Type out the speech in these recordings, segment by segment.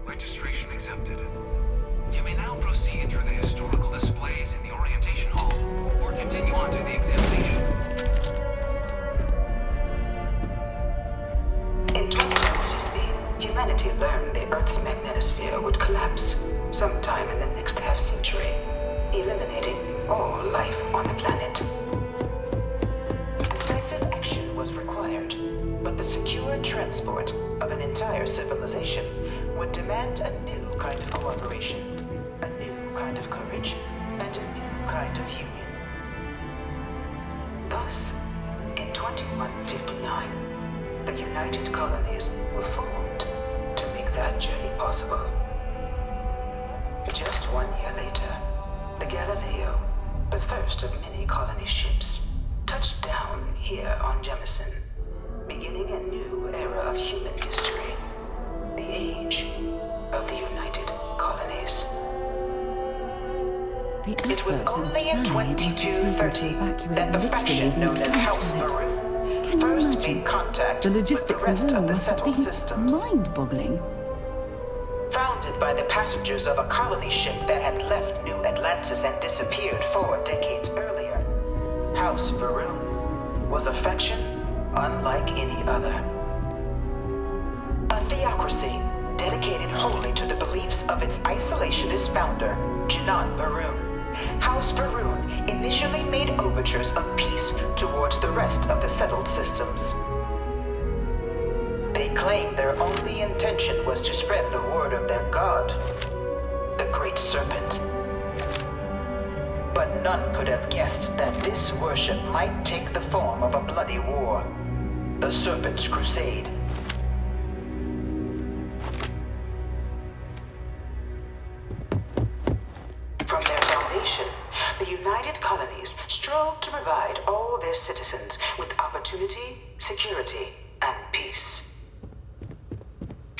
Registration accepted. You may now proceed through the historical displays in the orientation hall, or continue on to the examination. In 2150, humanity learned the Earth's magnetosphere would collapse sometime in the next half-century, eliminating all life on the planet. Decisive action was required, but the secure transport of an entire civilization would demand a new kind of cooperation, a new kind of courage, and a new kind of union. Thus, in 2159, the United Colonies were formed to make that journey possible. Just 1 year later, the Galileo, the first of many colony ships, touched down here on Jemison, beginning a new era of human history, the age of the United Colonies. It was only in 2230 that the faction known as House Maroon first made contact the with the logistics rest and all of the must have settled been systems. mind-boggling. Founded by the passengers of a colony ship that had left New Atlantis and disappeared 4 decades earlier, House Varun was a faction unlike any other. A theocracy dedicated wholly to the beliefs of its isolationist founder, Jinan Varun. House Varun initially made overtures of peace towards the rest of the settled systems. They claimed their only intention was to spread the word of their god, the Great Serpent. But none could have guessed that this worship might take the form of a bloody war, the Serpent's Crusade. From their foundation, the United Colonies strove to provide all their citizens with opportunity, security, and peace.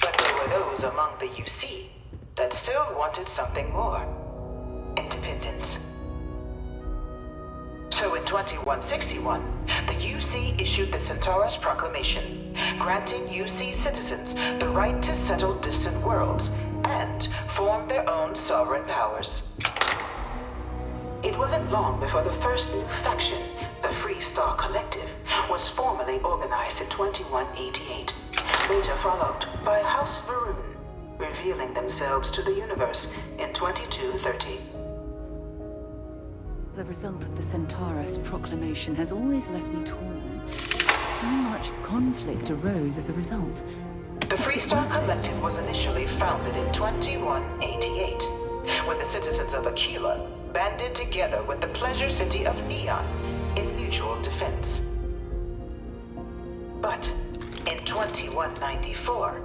But there were those among the UC that still wanted something more: independence. So in 2161, the UC issued the Centaurus Proclamation, granting UC citizens the right to settle distant worlds and form their own sovereign powers. It wasn't long before the first new faction, the Free Star Collective, was formally organized in 2188, later followed by House Varun, revealing themselves to the universe in 2230. The result of the Centaurus Proclamation has always left me torn. So much conflict arose as a result. The Free Star Collective was initially founded in 2188, when the citizens of Aquila banded together with the pleasure city of Neon in mutual defense. But in 2194,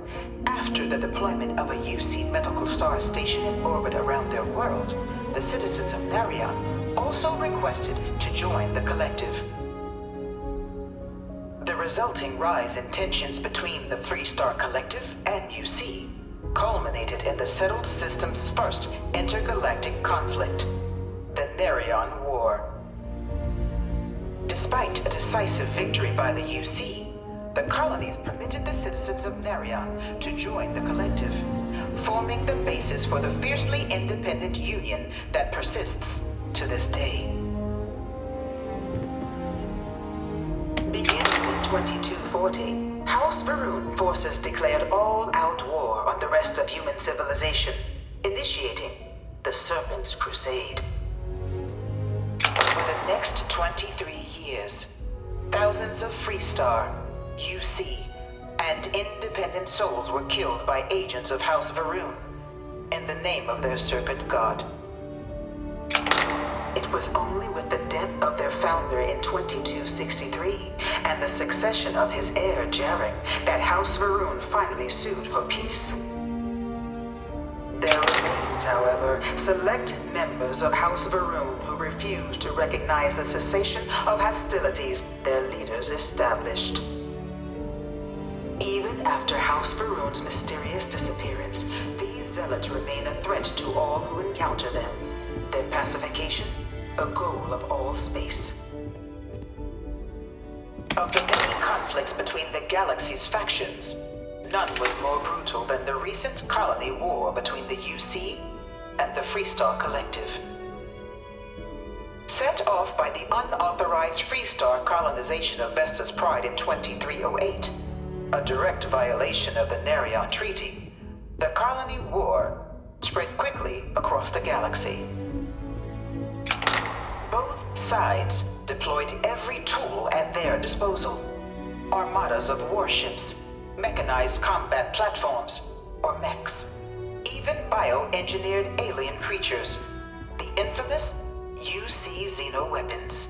after the deployment of a UC medical star station in orbit around their world, the citizens of Narion also requested to join the collective. The resulting rise in tensions between the Free Star Collective and UC culminated in the settled system's first intergalactic conflict, the Narion War. Despite a decisive victory by the UC, the colonies permitted the citizens of Narion to join the collective, forming the basis for the fiercely independent union that persists to this day. Beginning in 2240, House Varun forces declared all-out war on the rest of human civilization, initiating the Serpent's Crusade. For the next 23 years, thousands of Free Star, UC, and independent souls were killed by agents of House Varun in the name of their serpent god. It was only with the death of their founder in 2263 and the succession of his heir Jarek that House Varun finally sued for peace. There remained, however, select members of House Varun who refused to recognize the cessation of hostilities their leaders established. Even after House Varun's mysterious disappearance, these zealots remain a threat to all who encounter them. Their pacification, a goal of all space. Of the many conflicts between the galaxy's factions, None was more brutal than the recent colony war between the UC and the Freestar Collective. Set off by the unauthorized Freestar colonization of Vesta's Pride in 2308, a direct violation of the Nerion Treaty, the colony war spread quickly across the galaxy. Both sides deployed every tool at their disposal. Armadas of warships, mechanized combat platforms, or mechs, even bioengineered alien creatures, the infamous UC xeno-weapons.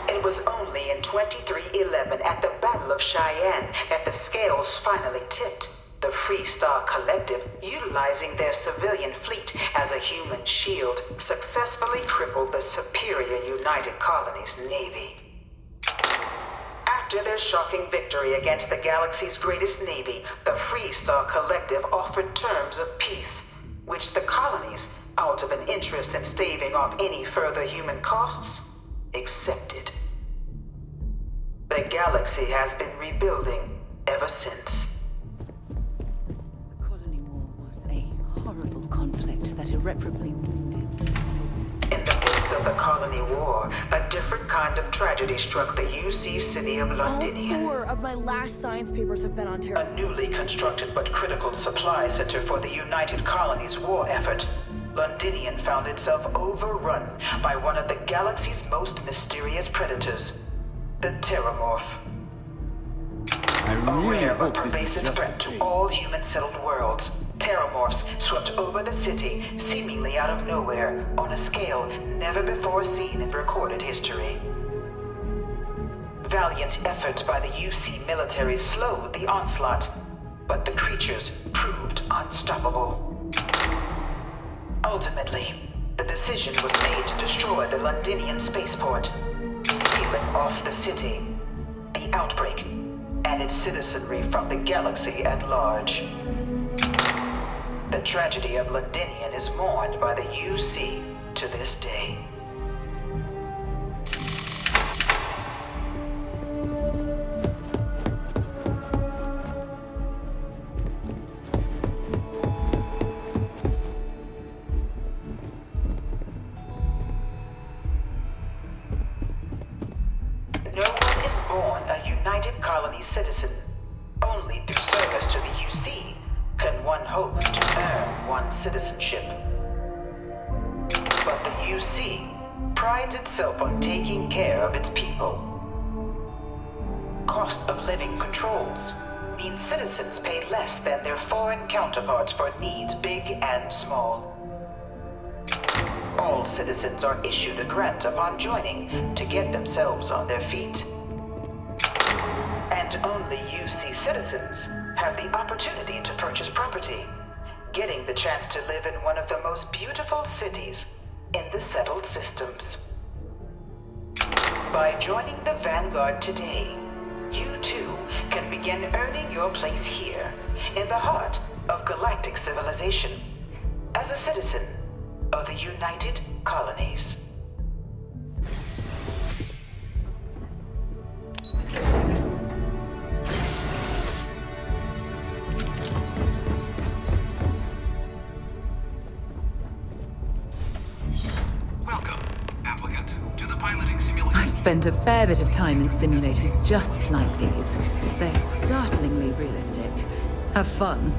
It was only in 2311 at the Battle of Cheyenne that the scales finally tipped. The Freestar Collective, utilizing their civilian fleet as a human shield, successfully crippled the superior United Colonies Navy. After their shocking victory against the galaxy's greatest navy, the Freestar Collective offered terms of peace, which the colonies, out of an interest in staving off any further human costs, accepted. The galaxy has been rebuilding ever since. The Colony War was a horrible conflict that irreparably wounded the settled system. In the midst of the Colony War, a different kind of tragedy struck the UC city of All Londinian. 4 of my last science papers have been on Terra. A newly constructed but critical supply center for the United Colonies' war effort, Londinian found itself overrun by one of the galaxy's most mysterious predators, the Terramorph. I A really rare but hope this is pervasive just a threat to phase. all human-settled worlds, Terramorphs swept over the city, seemingly out of nowhere, on a scale never before seen in recorded history. Valiant efforts by the UC military slowed the onslaught, but the creatures proved unstoppable. Ultimately, the decision was made to destroy the Londinian spaceport, sealing off the city, the outbreak, and its citizenry from the galaxy at large. The tragedy of Londinian is mourned by the UC to this day. No one is born a United Colony citizen. Only through service to the UC can one hope to earn one's citizenship. But the UC prides itself on taking care of its people. Cost of living controls mean citizens pay less than their foreign counterparts for needs big and small. All citizens are issued a grant upon joining to get themselves on their feet. And only UC citizens have the opportunity to purchase property, getting the chance to live in one of the most beautiful cities in the settled systems. By joining the Vanguard today, you too can begin earning your place here, in the heart of galactic civilization, as a citizen of the United Colonies. Welcome, applicant, to the piloting simulation. I've spent a fair bit of time in simulators just like these. They're startlingly realistic. Have fun.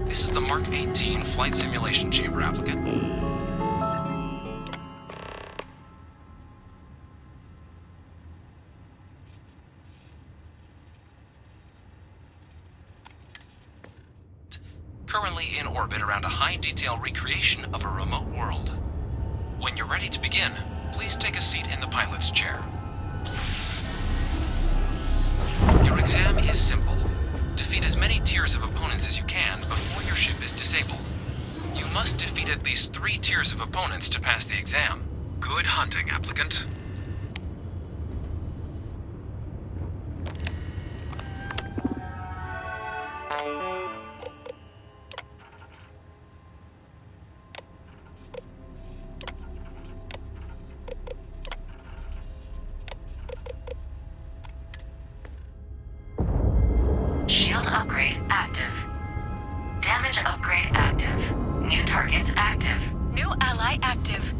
This is the Mark 18 flight simulation chamber, applicant. Currently in orbit around a high-detail recreation of a remote world. When you're ready to begin, please take a seat in the pilot's chair. Your exam is simple. Defeat as many tiers of opponents as you can before your ship is disabled. You must defeat at least 3 tiers of opponents to pass the exam. Good hunting, applicant. upgrade active. Damage upgrade active. New targets active. New ally active.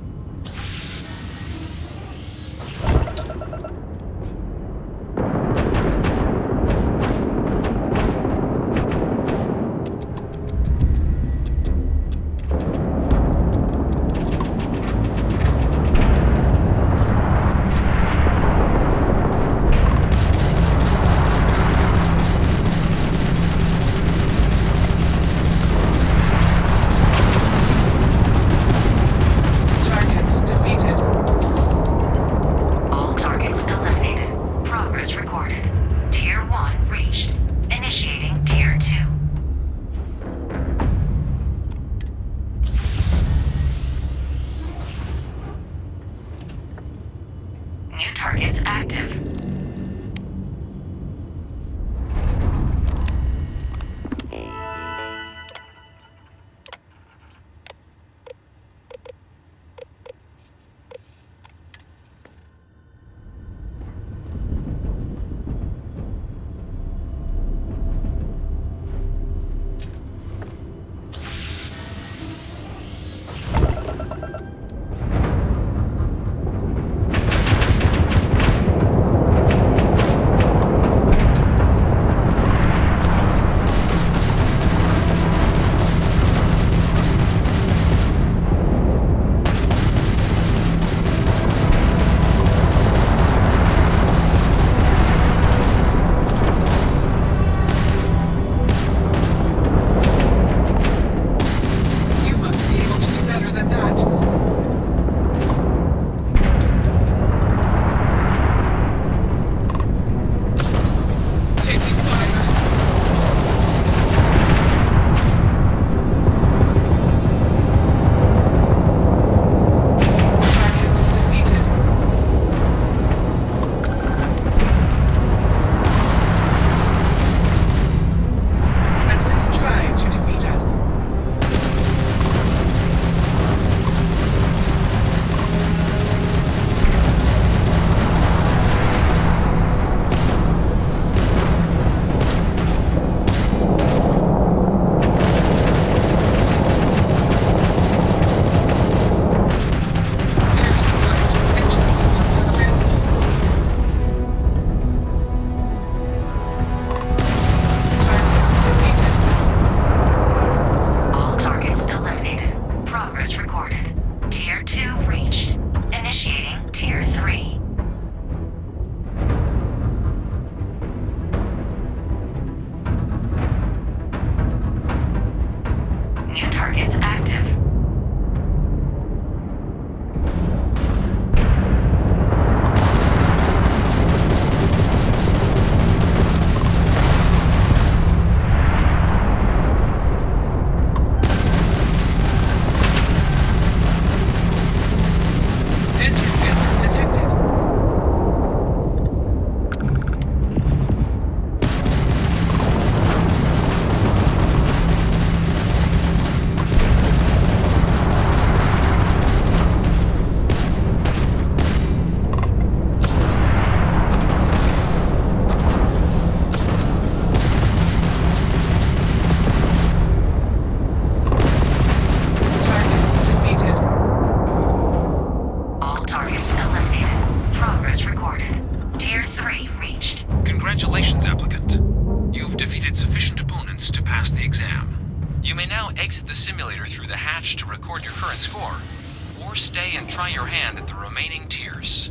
All targets eliminated. Progress recorded. Tier 1 reached. Initiating Tier 2. New targets active. You must be able to do better than that. Taking fire. Target defeated. At least try to defeat us. Here's the word. Engine systems unavailable. Target defeated. All targets eliminated. Progress recorded. Tier 2 reached. Initiating Tier 3. New targets active. Engine failure detected. Target defeated. All targets eliminated. Progress recorded. Tier 3 reached. Congratulations, applicant. You've defeated sufficient opponents to pass the exam. You may now exit the simulator through the hatch to record your current score, or stay and try your hand at the remaining tiers.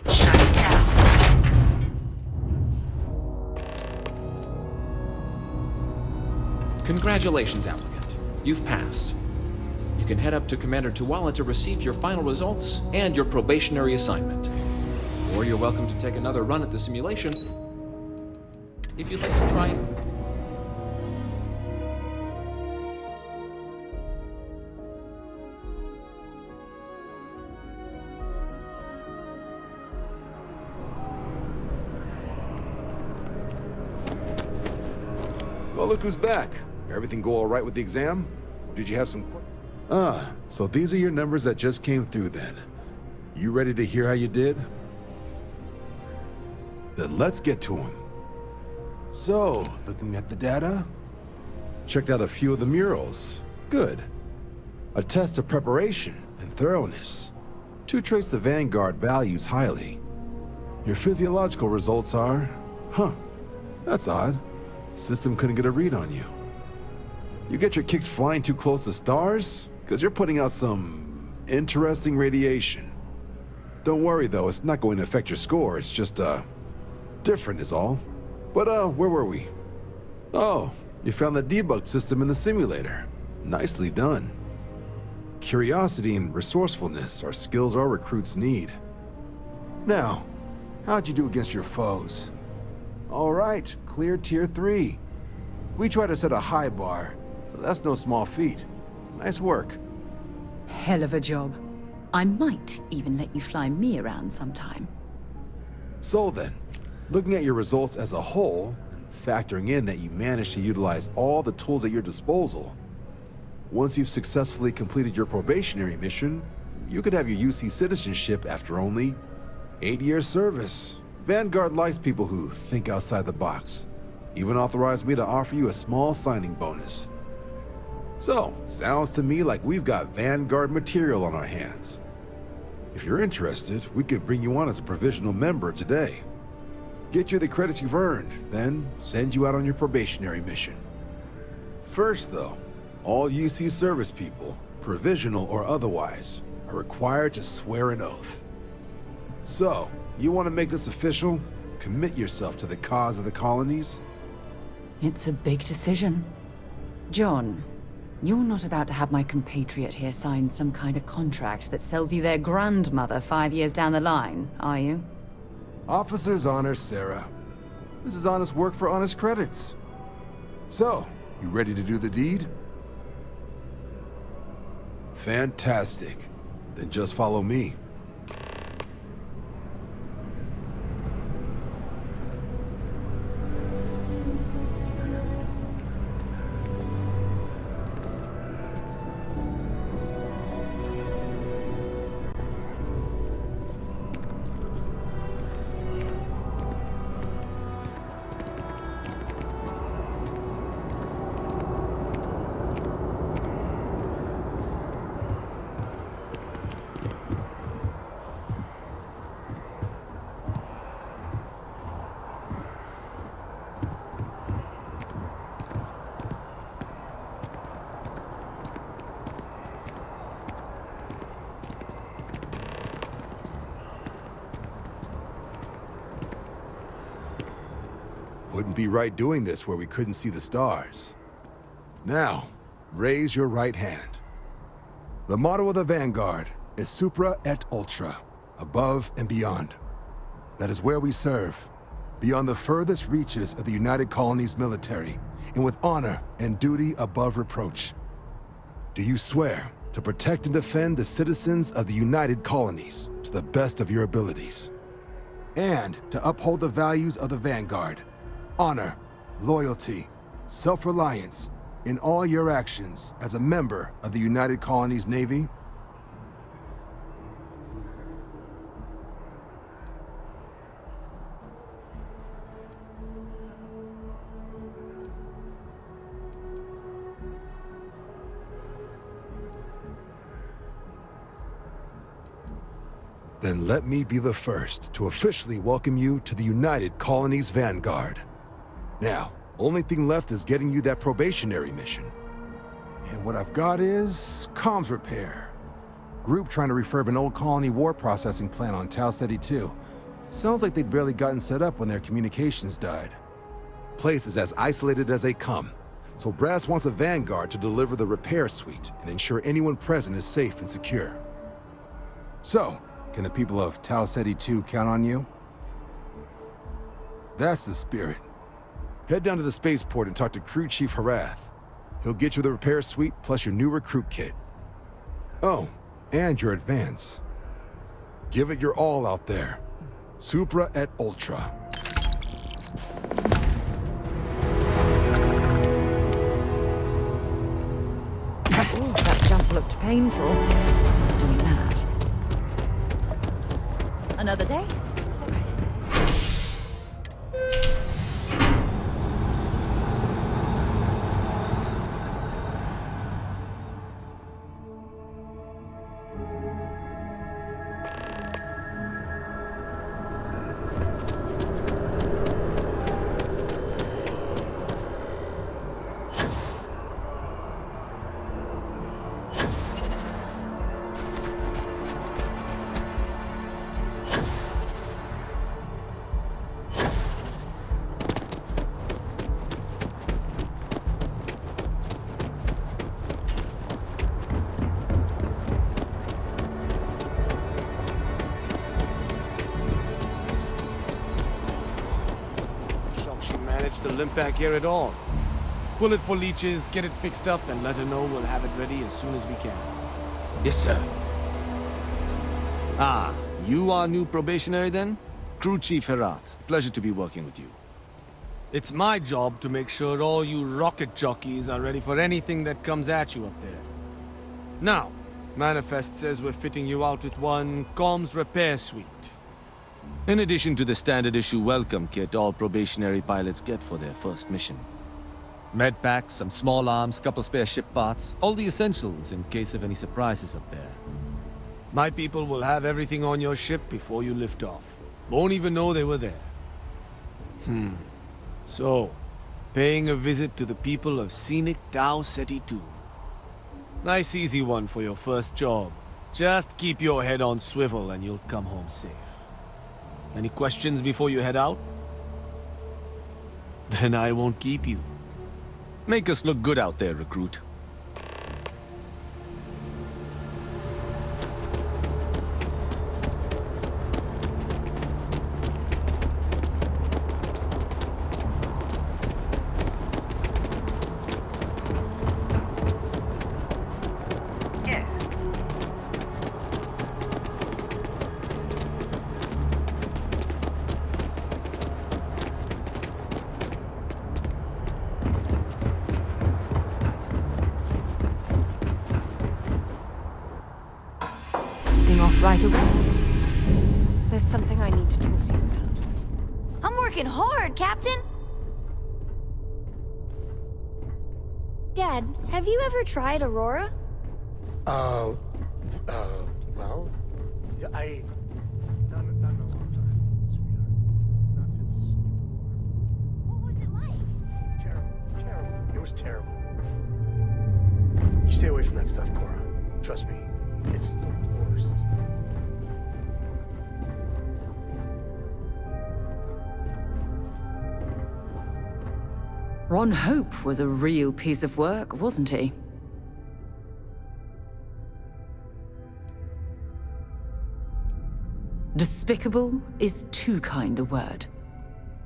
Shut down. Congratulations, applicant. You've passed. You can head up to Commander Tuala to receive your final results and your probationary assignment. Or you're welcome to take another run at the simulation if you'd like to try. Well, look who's back. Everything go all right with the exam? Or did you have some... So these are your numbers that just came through then. You ready to hear how you did? Then let's get to them. So, looking at the data, checked out a few of the murals. Good. A test of preparation and thoroughness. Two traits the Vanguard values highly. Your physiological results are, that's odd. System couldn't get a read on you. You get your kicks flying too close to stars? Because you're putting out some interesting radiation. Don't worry though, it's not going to affect your score, it's just, different is all. But, where were we? Oh, you found the debug system in the simulator. Nicely done. Curiosity and resourcefulness are skills our recruits need. Now, how'd you do against your foes? All right, clear tier 3. We try to set a high bar, so that's no small feat. Nice work. Hell of a job. I might even let you fly me around sometime. So then, looking at your results as a whole, and factoring in that you managed to utilize all the tools at your disposal, once you've successfully completed your probationary mission, you could have your UC citizenship after only 8 years service. Vanguard likes people who think outside the box. Even authorized me to offer you a small signing bonus. So, sounds to me like we've got Vanguard material on our hands. If you're interested, we could bring you on as a provisional member today. Get you the credits you've earned, then send you out on your probationary mission. First though, all UC service people, provisional or otherwise, are required to swear an oath. So, you want to make this official? Commit yourself to the cause of the colonies? It's a big decision. John, you're not about to have my compatriot here sign some kind of contract that sells you their grandmother 5 years down the line, are you? Officer's honor, Sarah. This is honest work for honest credits. So, you ready to do the deed? Fantastic. Then just follow me. Wouldn't be right doing this where we couldn't see the stars. Now, raise your right hand. The motto of the Vanguard is Supra et Ultra, above and beyond. That is where we serve, beyond the furthest reaches of the United Colonies military, and with honor and duty above reproach. Do you swear to protect and defend the citizens of the United Colonies to the best of your abilities, and to uphold the values of the Vanguard? Honor, loyalty, self-reliance in all your actions as a member of the United Colonies Navy? Then let me be the first to officially welcome you to the United Colonies Vanguard. Now, only thing left is getting you that probationary mission. And what I've got is comms repair. Group trying to refurb an old colony war processing plant on Tau Ceti 2. Sounds like they'd barely gotten set up when their communications died. Place is as isolated as they come, so Brass wants a Vanguard to deliver the repair suite and ensure anyone present is safe and secure. So, can the people of Tau Ceti 2 count on you? That's the spirit. Head down to the spaceport and talk to Crew Chief Harath. He'll get you the repair suite plus your new recruit kit. Oh, and your advance. Give it your all out there. Supra et Ultra. Ooh, that jump looked painful. Not doing that. Another day? She managed to limp back here at all. Pull it for leeches, get it fixed up, and let her know we'll have it ready as soon as we can. Yes, sir. Ah, you are new probationary then? Crew Chief Herat. Pleasure to be working with you. It's my job to make sure all you rocket jockeys are ready for anything that comes at you up there. Now, Manifest says we're fitting you out with one comms repair suite. In addition to the standard issue welcome kit all probationary pilots get for their first mission. Med packs, some small arms, couple spare ship parts, all the essentials in case of any surprises up there. My people will have everything on your ship before you lift off. Won't even know they were there. So, paying a visit to the people of scenic Tau Ceti 2. Nice easy one for your first job. Just keep your head on swivel and you'll come home safe. Any questions before you head out? Then I won't keep you. Make us look good out there, recruit. Off right away. There's something I need to talk to you about. I'm working hard, Captain! Dad, have you ever tried Aurora? Well, yeah, not in a long time, sweetheart. Not since... What was it like? Terrible. It was terrible. You stay away from that stuff, Cora. Trust me, it's the worst. Ron Hope was a real piece of work, wasn't he? Despicable is too kind a word.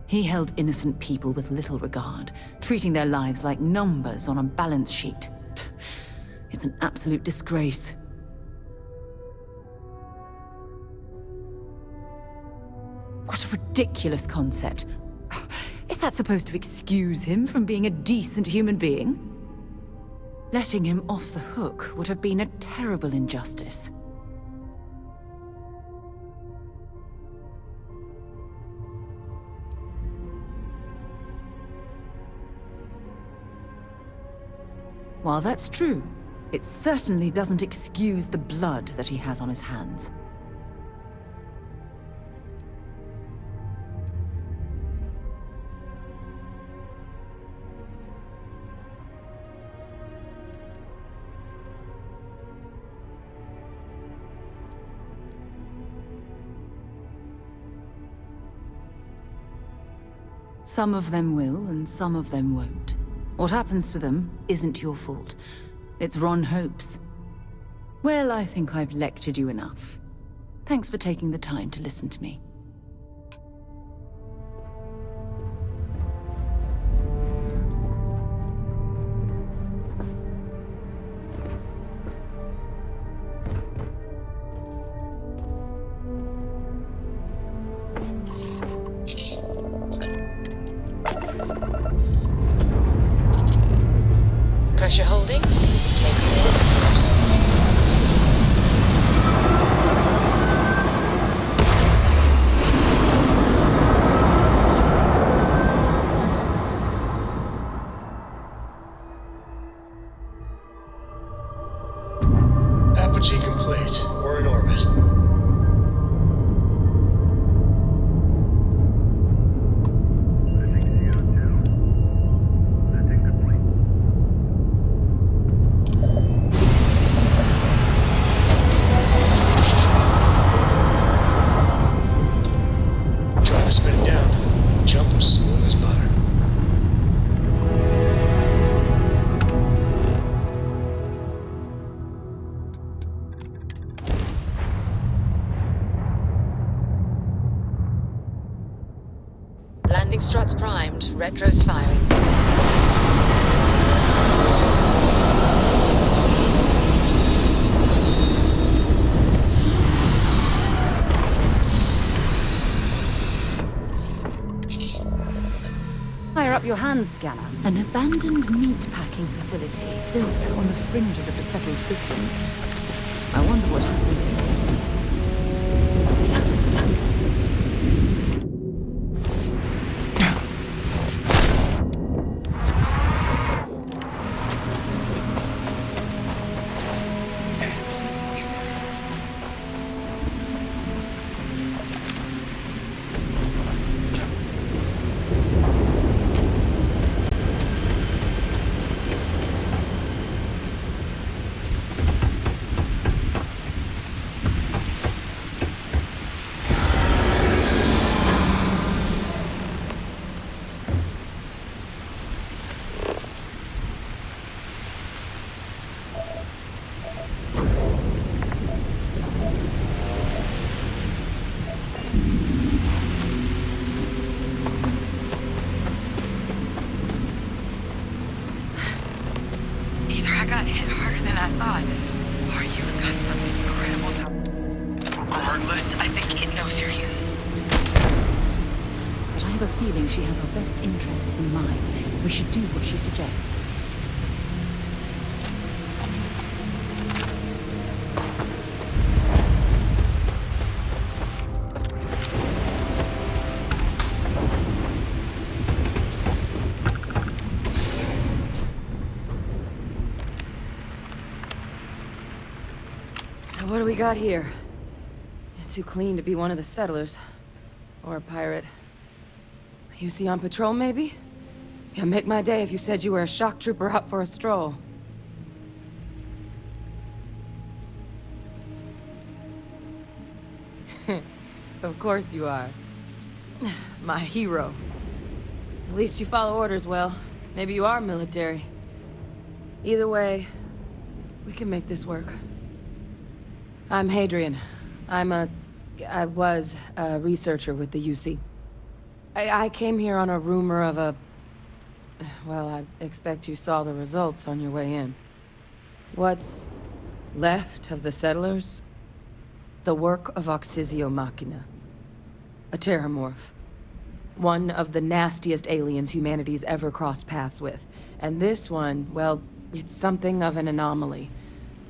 He held innocent people with little regard, treating their lives like numbers on a balance sheet. It's an absolute disgrace. What a ridiculous concept. Is that supposed to excuse him from being a decent human being? Letting him off the hook would have been a terrible injustice. While that's true, it certainly doesn't excuse the blood that he has on his hands. Some of them will, and some of them won't. What happens to them isn't your fault. It's Ron Hope's. Well, I think I've lectured you enough. Thanks for taking the time to listen to me. Pressure holding. Take the next. Apogee complete. We're in orbit. Try to spin down. Jump smooth as butter. Landing struts primed. Retros firing. Fire up your hand scanner. An abandoned meat-packing facility built on the fringes of the settled systems. I wonder what happened here. Either I got hit harder than I thought, or you've got some incredible time. Regardless, I think it knows you're here. But I have a feeling she has our best interests in mind. We should do what she suggests. What do we got here? Too clean to be one of the settlers. Or a pirate. You see on patrol, maybe? Yeah, make my day if you said you were a shock trooper out for a stroll. Of course you are. My hero. At least you follow orders well. Maybe you are military. Either way, we can make this work. I'm Hadrian. I was a researcher with the UC. I came here on a rumor of a... Well, I expect you saw the results on your way in. What's left of the settlers? The work of Oxysio Machina. A terramorph. One of the nastiest aliens humanity's ever crossed paths with. And this one, well, it's something of an anomaly.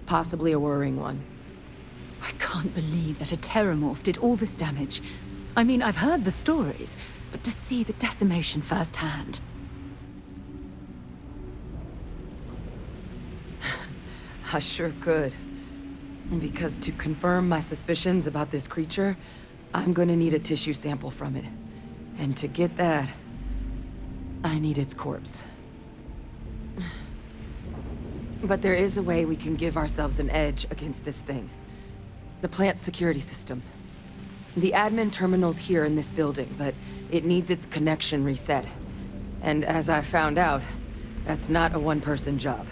Possibly a worrying one. I can't believe that a terramorph did all this damage. I mean, I've heard the stories, but to see the decimation firsthand... I sure could. Because to confirm my suspicions about this creature, I'm gonna need a tissue sample from it. And to get that, I need its corpse. But there is a way we can give ourselves an edge against this thing. The plant security system. The admin terminal's here in this building, but it needs its connection reset. And as I found out, that's not a one-person job.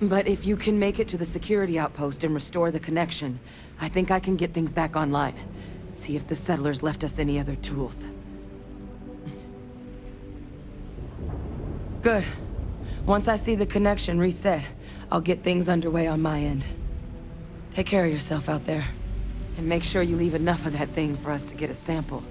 But if you can make it to the security outpost and restore the connection, I think I can get things back online. See if the settlers left us any other tools. Good. Once I see the connection reset, I'll get things underway on my end. Take care of yourself out there. And make sure you leave enough of that thing for us to get a sample.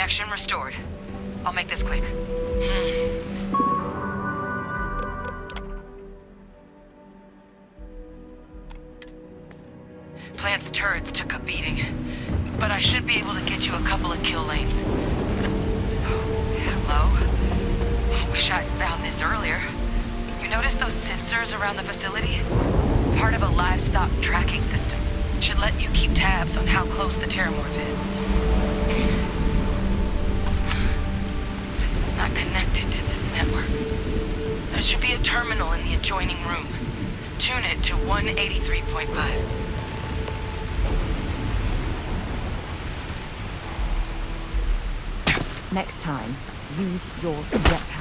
Connection restored. I'll make this quick. Plant's turrets took a beating, but I should be able to get you a couple of kill lanes. Hello? I wish I'd found this earlier. You notice those sensors around the facility? Part of a livestock tracking system. Should let you keep tabs on how close the terramorph is. It's not connected to this network. There should be a terminal in the adjoining room. Tune it to 183.5. Next time, use your jetpack.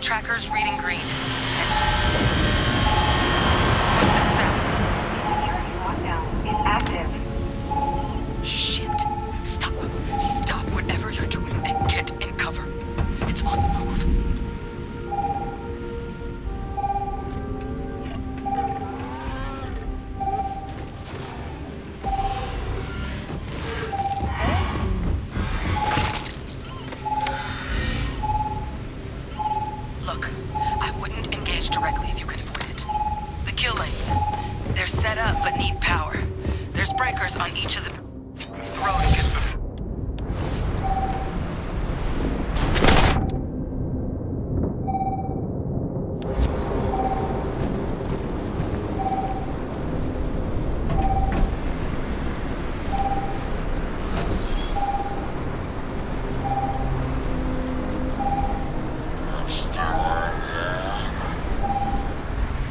Tracker's reading green. What's that sound? Security lockdown is active. Shit. Stop. Stop whatever you're doing and get in cover. It's on the move. Look, I wouldn't engage directly if you can avoid it. The kill lanes. They're set up but need power. There's breakers on each of the roads.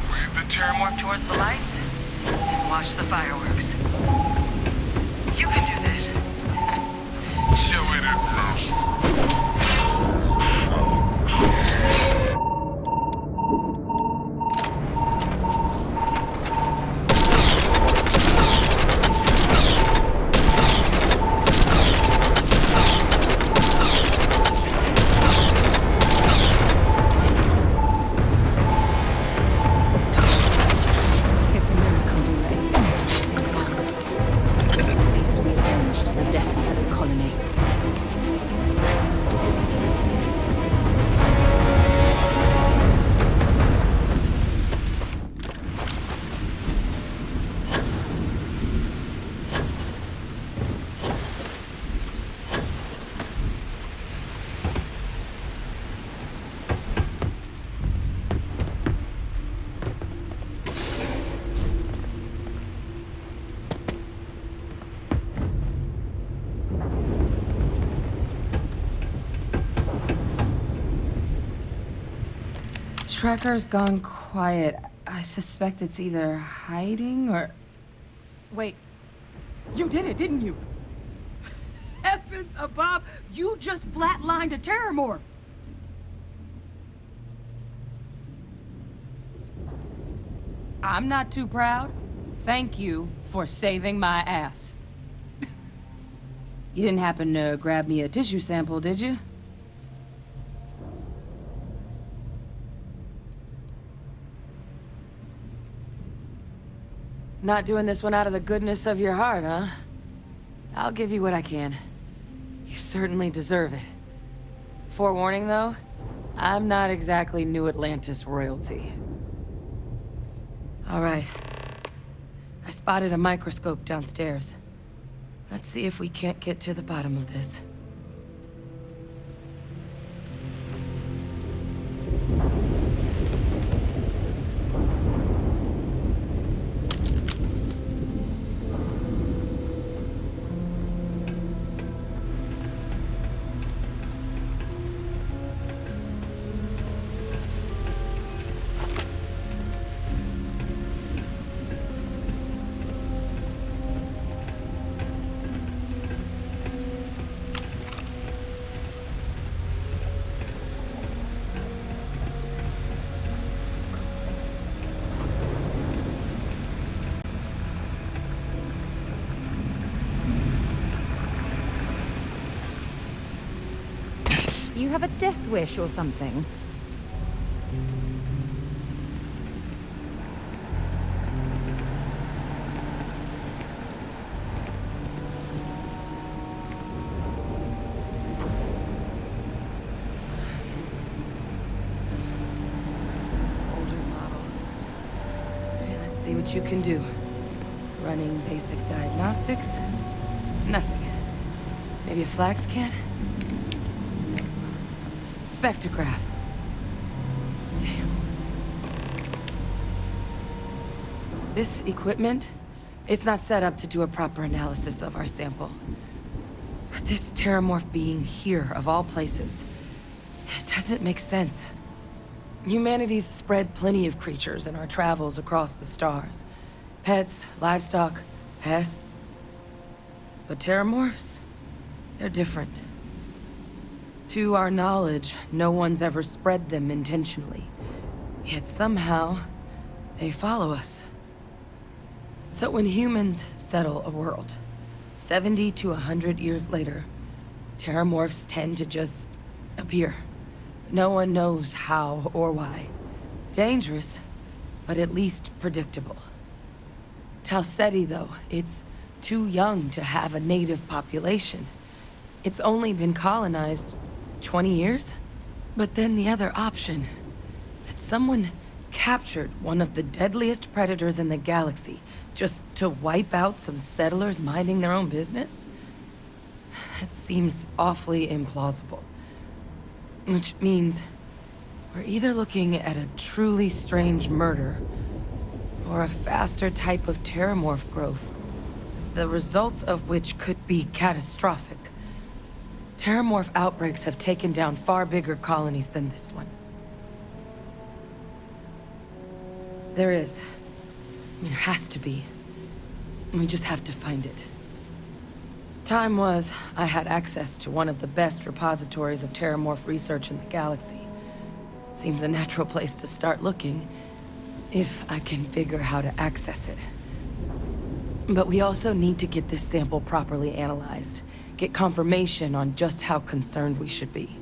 Move the terramorph towards the lights and watch the fireworks. You can do this. tracker's gone quiet. I suspect it's either hiding or... Wait. You did it, didn't you? Heavens above! You just flatlined a terramorph! I'm not too proud. Thank you for saving my ass. You didn't happen to grab me a tissue sample, did you? Not doing this one out of the goodness of your heart, huh? I'll give you what I can. You certainly deserve it. Forewarning, though, I'm not exactly New Atlantis royalty. All right. I spotted a microscope downstairs. Let's see if we can't get to the bottom of this. You have a death wish or something? Older model. Okay, let's see what you can do. Running basic diagnostics. Nothing. Maybe a flax can? Spectrograph. Damn. This equipment, it's not set up to do a proper analysis of our sample. But this terramorph being here, of all places, it doesn't make sense. Humanity's spread plenty of creatures in our travels across the stars. Pets, livestock, pests. But terramorphs, they're different. To our knowledge, no one's ever spread them intentionally. Yet somehow, they follow us. So when humans settle a world, 70 to 100 years later, terramorphs tend to just appear. No one knows how or why. Dangerous, but at least predictable. Talseti, though, it's too young to have a native population. It's only been colonized 20 years? But then the other option, that someone captured one of the deadliest predators in the galaxy just to wipe out some settlers minding their own business? That seems awfully implausible. Which means we're either looking at a truly strange murder or a faster type of terramorph growth, the results of which could be catastrophic. Terramorph outbreaks have taken down far bigger colonies than this one. There is. I mean, there has to be. We just have to find it. Time was, I had access to one of the best repositories of terramorph research in the galaxy. Seems a natural place to start looking, if I can figure how to access it. But we also need to get this sample properly analyzed. Get confirmation on just how concerned we should be.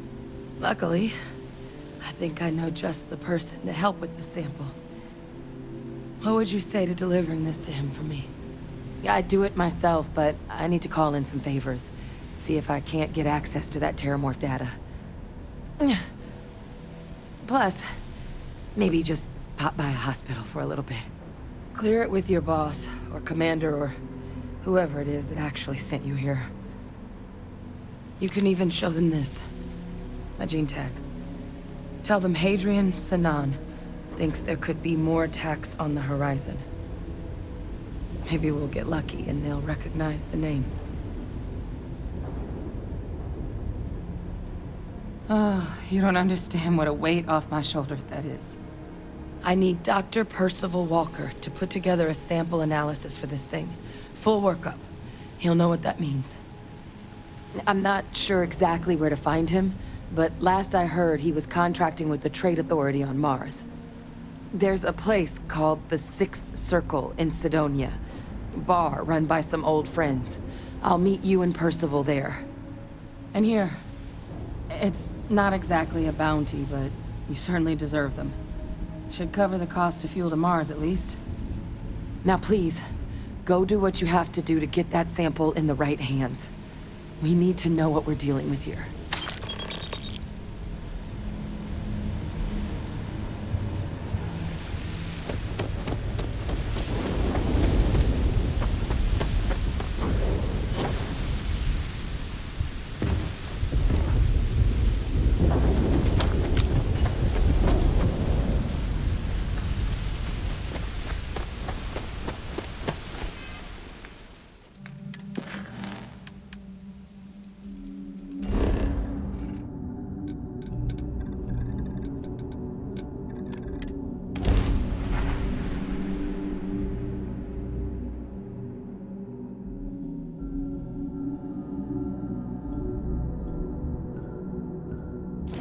Luckily, I think I know just the person to help with the sample. What would you say to delivering this to him for me? I'd do it myself, but I need to call in some favors. See if I can't get access to that terramorph data. Plus, maybe just pop by a hospital for a little bit. Clear it with your boss, or commander, or whoever it is that actually sent you here. You can even show them this. My gene tag. Tell them Hadrian Sanan thinks there could be more attacks on the horizon. Maybe we'll get lucky and they'll recognize the name. Oh, you don't understand what a weight off my shoulders that is. I need Dr. Percival Walker to put together a sample analysis for this thing. Full workup. He'll know what that means. I'm not sure exactly where to find him, but last I heard he was contracting with the Trade Authority on Mars. There's a place called the Sixth Circle in Sidonia. Bar run by some old friends. I'll meet you and Percival there. And here. It's not exactly a bounty, but you certainly deserve them. Should cover the cost of fuel to Mars, at least. Now please, go do what you have to do to get that sample in the right hands. We need to know what we're dealing with here.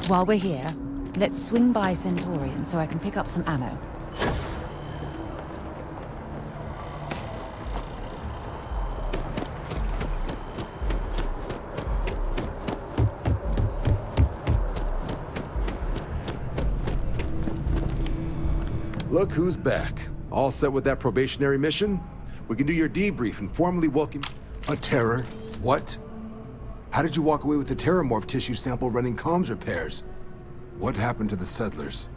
While we're here, let's swing by Centaurian so I can pick up some ammo. Look who's back. All set with that probationary mission? We can do your debrief and formally welcome... A terror? What? How did you walk away with the terramorph tissue sample running comms repairs? What happened to the settlers?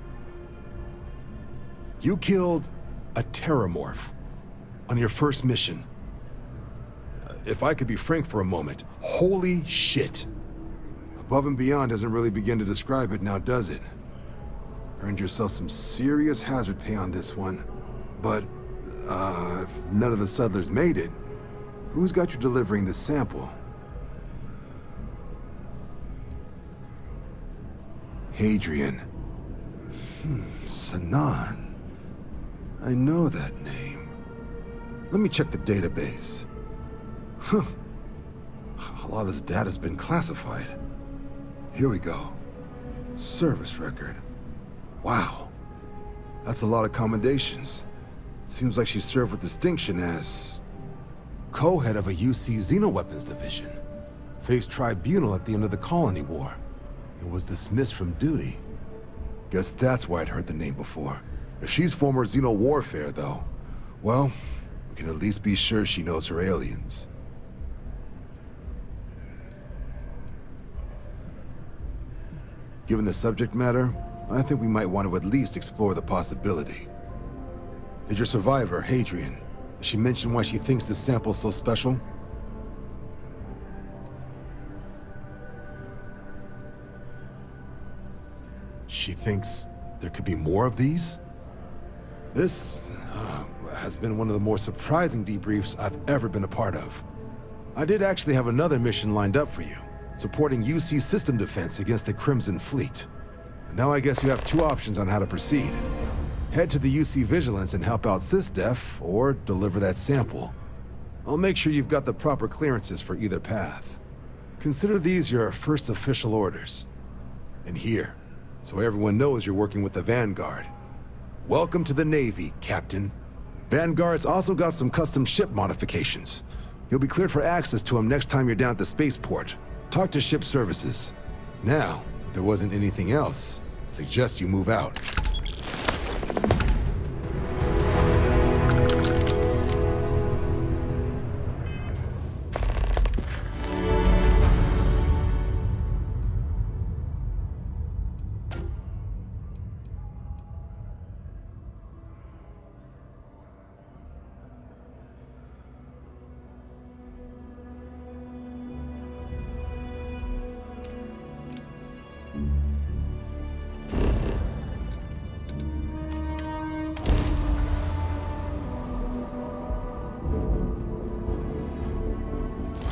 You killed a terramorph on your first mission. If I could be frank for a moment, holy shit. Above and beyond doesn't really begin to describe it now, does it? Earned yourself some serious hazard pay on this one. But, if none of the settlers made it, who's got you delivering the sample? Hadrian. Sanan. I know that name. Let me check the database. Huh. A lot of this data's been classified. Here we go. Service record. Wow. That's a lot of commendations. Seems like she served with distinction as co-head of a UC Xenoweapons division. Faced tribunal at the end of the Colony War. And was dismissed from duty. Guess that's why I'd heard the name before. If she's former Xeno warfare, though, well, we can at least be sure she knows her aliens. Given the subject matter, I think we might want to at least explore the possibility. Did your survivor, Hadrian, did she mention why she thinks this sample's so special? She thinks there could be more of these? This has been one of the more surprising debriefs I've ever been a part of. I did actually have another mission lined up for you, supporting UC system defense against the Crimson Fleet. And now I guess you have two options on how to proceed. Head to the UC Vigilance and help out SysDef, or deliver that sample. I'll make sure you've got the proper clearances for either path. Consider these your first official orders. And here, so everyone knows you're working with the Vanguard. Welcome to the Navy, Captain. Vanguard's also got some custom ship modifications. You'll be cleared for access to them next time you're down at the spaceport. Talk to ship services. Now, if there wasn't anything else, I suggest you move out.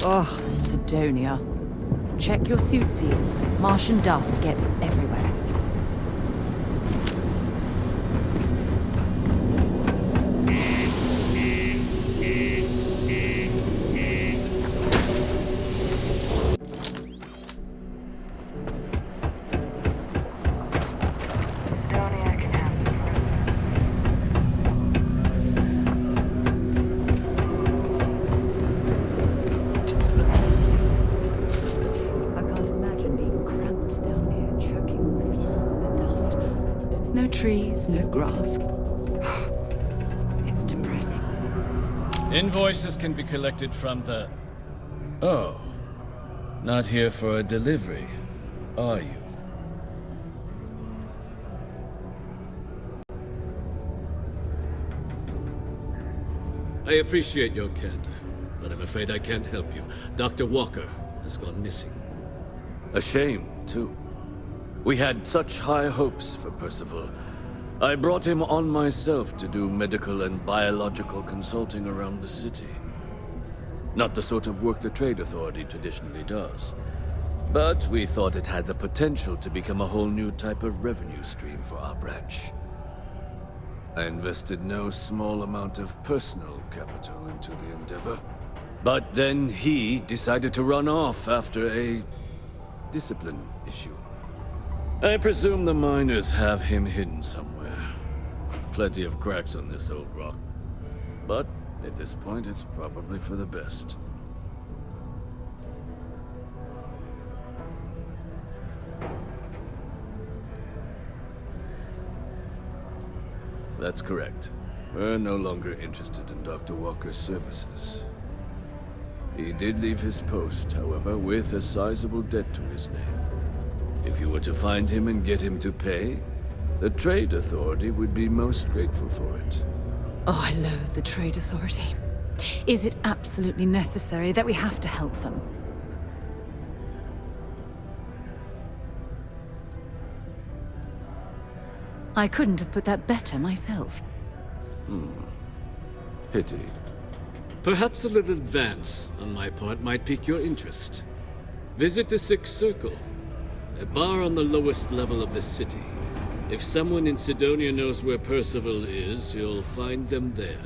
Ugh, Sidonia. Check your suit seals. Martian dust gets everywhere. fields, no grass. It's depressing. Invoices can be collected from the... Oh. Not here for a delivery, are you? I appreciate your candor, but I'm afraid I can't help you. Dr. Walker has gone missing. A shame, too. We had such high hopes for Percival. I brought him on myself to do medical and biological consulting around the city. Not the sort of work the Trade Authority traditionally does. But we thought it had the potential to become a whole new type of revenue stream for our branch. I invested no small amount of personal capital into the endeavor. But then he decided to run off after a discipline issue. I presume the miners have him hidden somewhere. Plenty of cracks on this old rock. But at this point, it's probably for the best. That's correct. We're no longer interested in Dr. Walker's services. He did leave his post, however, with a sizable debt to his name. If you were to find him and get him to pay, the Trade Authority would be most grateful for it. Oh, I loathe the Trade Authority. Is it absolutely necessary that we have to help them? I couldn't have put that better myself. Pity. Perhaps a little advance on my part might pique your interest. Visit the Sixth Circle, a bar on the lowest level of the city. If someone in Sidonia knows where Percival is, you'll find them there.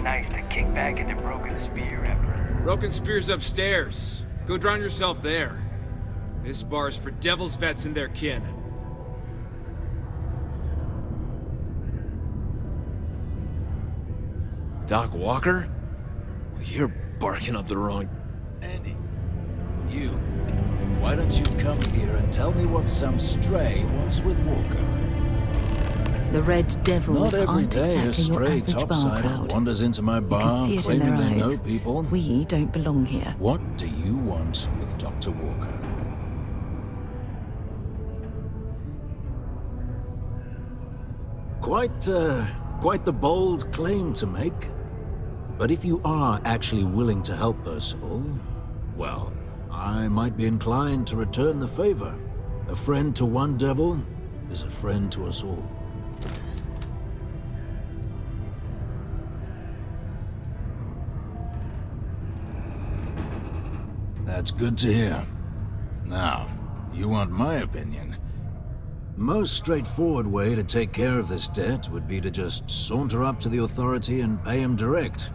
Nice to kick back at the Broken Spear after... Broken Spear's upstairs. Go drown yourself there. This bar's for devil's vets and their kin. Doc Walker? You're barking up the wrong... Andy, you. Why don't you come here and tell me what some stray wants with Walker? The Red Devils aren't exactly your average bar crowd. Wanders into my bar, you can see it in claiming their they eyes. know people. We don't belong here. What do you want with Dr. Walker? Quite the bold claim to make. But if you are actually willing to help Percival, well, I might be inclined to return the favor. A friend to one devil is a friend to us all. That's good to hear. Now, you want my opinion? Most straightforward way to take care of this debt would be to just saunter up to the authority and pay him direct,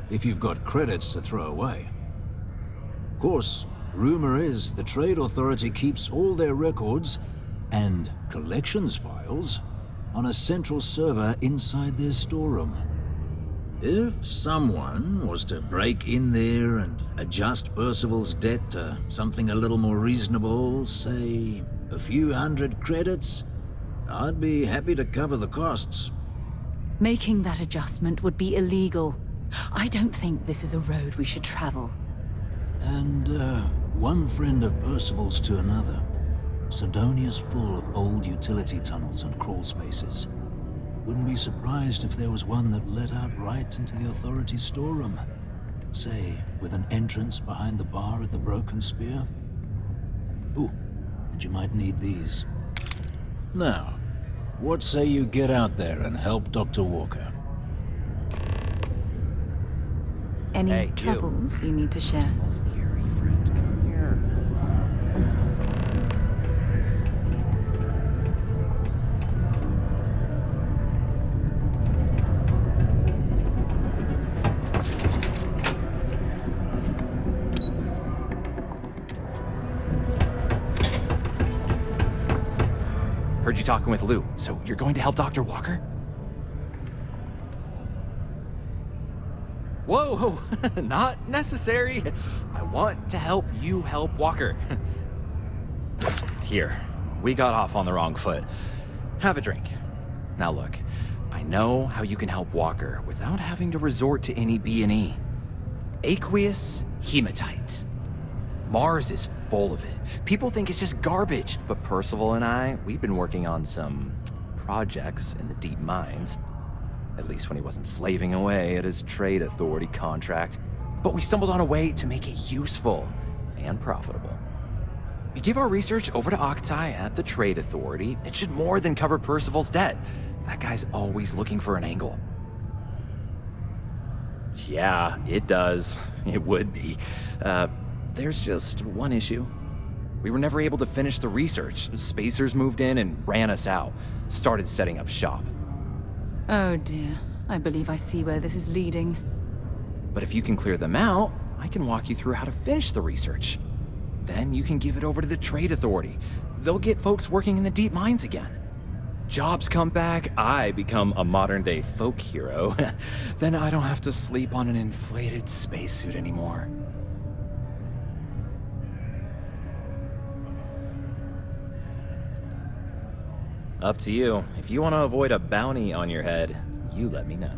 if you've got credits to throw away. Of course, rumor is the Trade Authority keeps all their records and collections files on a central server inside their storeroom. If someone was to break in there and adjust Percival's debt to something a little more reasonable, say a few hundred credits, I'd be happy to cover the costs. Making that adjustment would be illegal. I don't think this is a road we should travel. And, one friend of Percival's to another. Sidonia's full of old utility tunnels and crawl spaces. Wouldn't be surprised if there was one that led out right into the authority's storeroom. Say, with an entrance behind the bar at the Broken Spear. Ooh, and you might need these. Now, what say you get out there and help Dr. Walker? Any troubles you need to share? Eerie friend, come here. Heard you talking with Lou, so you're going to help Dr. Walker? Whoa, not necessary. I want to help you help Walker. Here, we got off on the wrong foot. Have a drink. Now look, I know how you can help Walker without having to resort to any B&E. Aqueous hematite. Mars is full of it. People think it's just garbage, but Percival and I, we've been working on some projects in the deep mines. At least when he wasn't slaving away at his trade authority contract. But we stumbled on a way to make it useful and profitable. You give our research over to Octai at the trade authority, it should more than cover Percival's debt. That guy's always looking for an angle. Yeah, it does. It would be. There's just one issue. We were never able to finish the research. Spacers moved in and ran us out. Started setting up shop. Oh dear. I believe I see where this is leading. But if you can clear them out, I can walk you through how to finish the research. Then you can give it over to the trade authority. They'll get folks working in the deep mines again. Jobs come back, I become a modern-day folk hero. Then I don't have to sleep on an inflated spacesuit anymore. Up to you. If you want to avoid a bounty on your head, you let me know.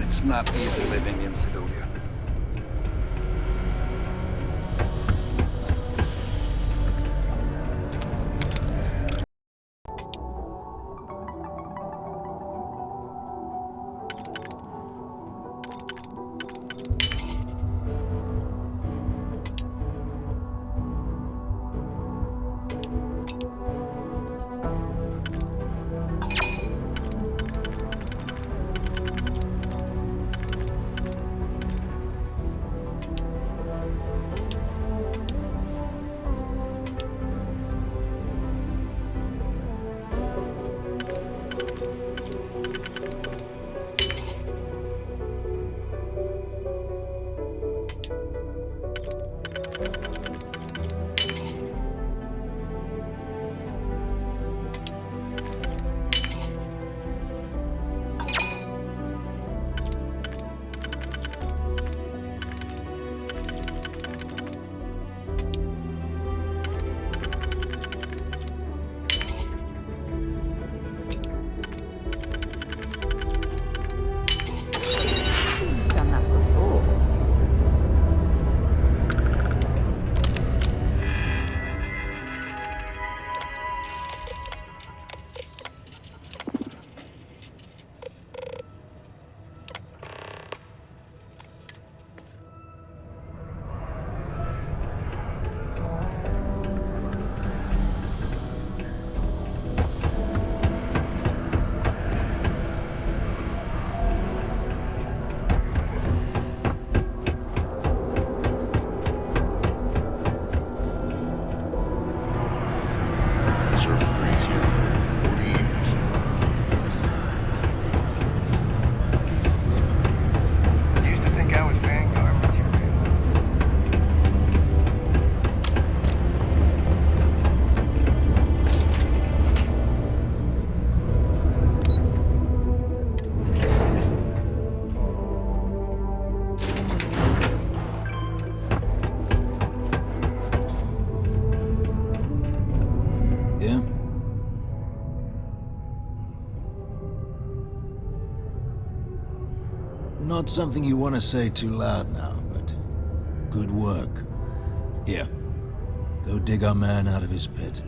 It's not easy living in Sidonia. Not something you want to say too loud now, but good work. Here, go dig our man out of his pit.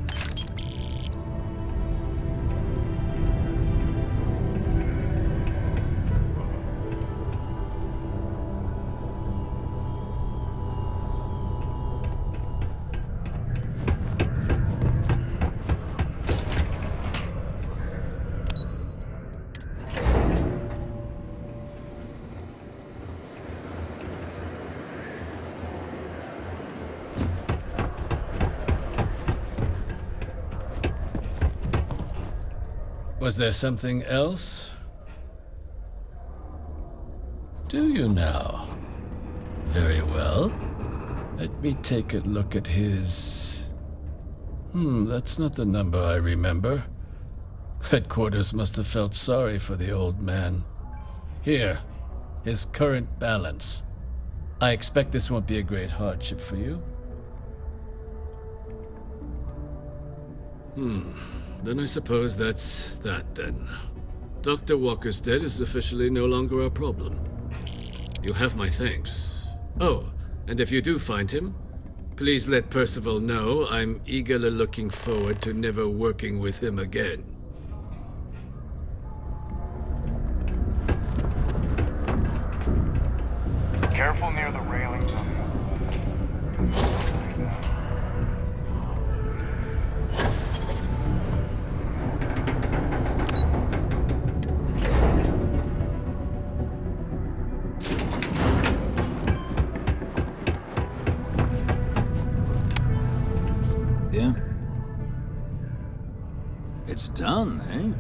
Was there something else? Do you now? Very well. Let me take a look at his... that's not the number I remember. Headquarters must have felt sorry for the old man. Here, his current balance. I expect this won't be a great hardship for you. Then I suppose that's that then. Dr. Walker's dead is officially no longer a problem. You have my thanks. Oh, and if you do find him, please let Percival know I'm eagerly looking forward to never working with him again. Careful near the railings on Yeah? It's done, eh?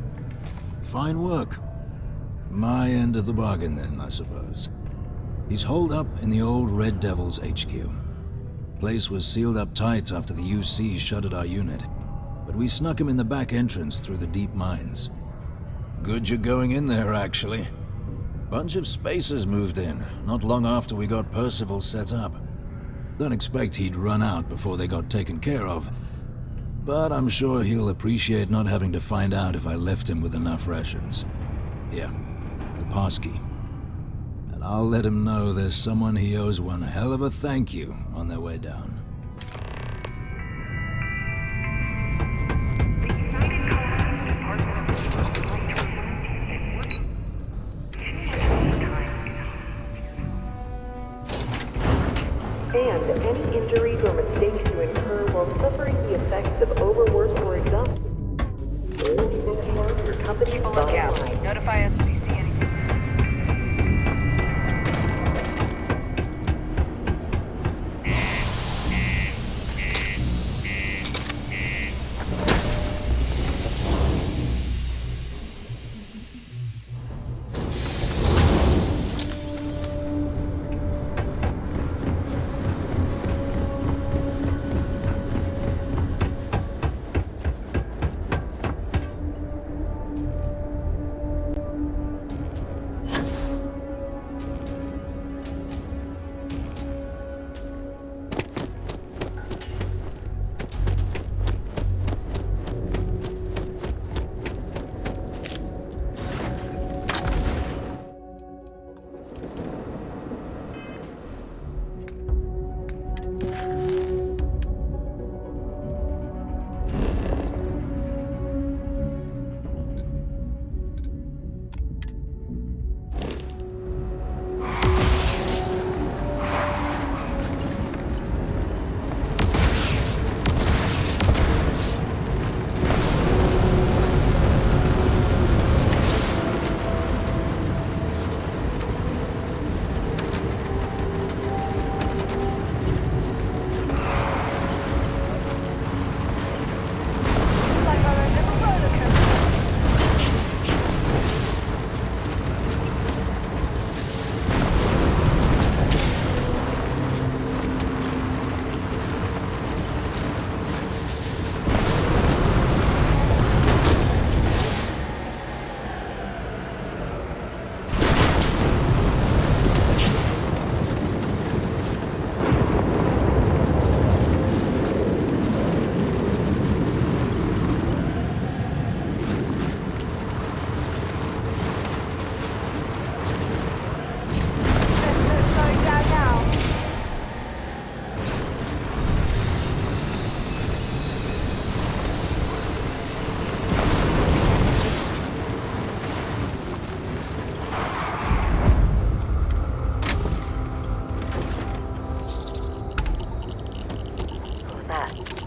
Fine work. My end of the bargain then, I suppose. He's holed up in the old Red Devil's HQ. Place was sealed up tight after the UC shuttered our unit, but we snuck him in the back entrance through the deep mines. Good you're going in there, actually. Bunch of spacers moved in, not long after we got Percival set up. Don't expect he'd run out before they got taken care of, but I'm sure he'll appreciate not having to find out if I left him with enough rations. Here, the passkey. And I'll let him know there's someone he owes one hell of a thank you on their way down. And any injuries or mistakes you incur while suffering the effects of overwork or exhaustion. Your company's Keep a lookout. Notify us if you see anything. that.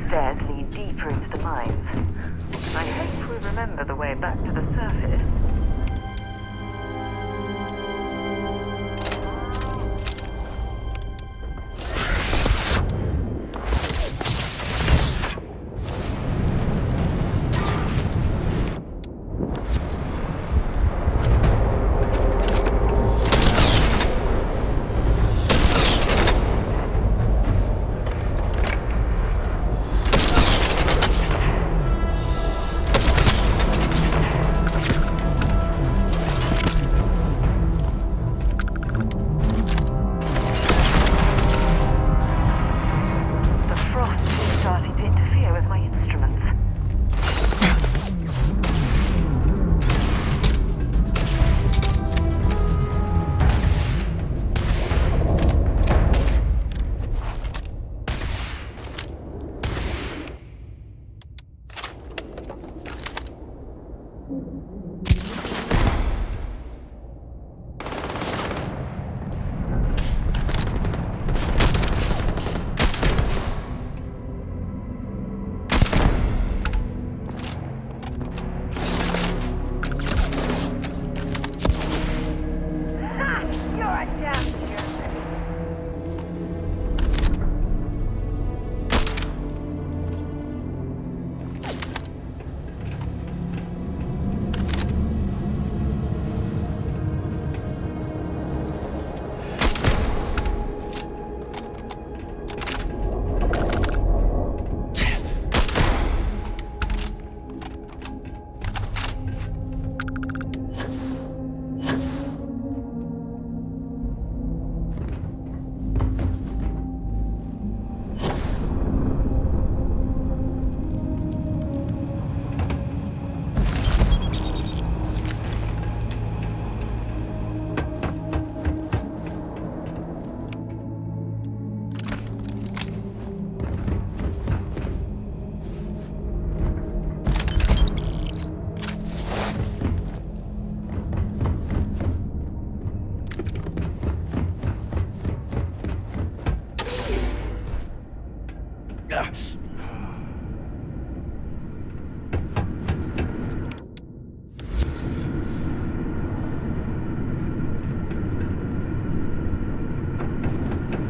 Stairs lead deeper into the mines. I hope we remember the way back to the surface.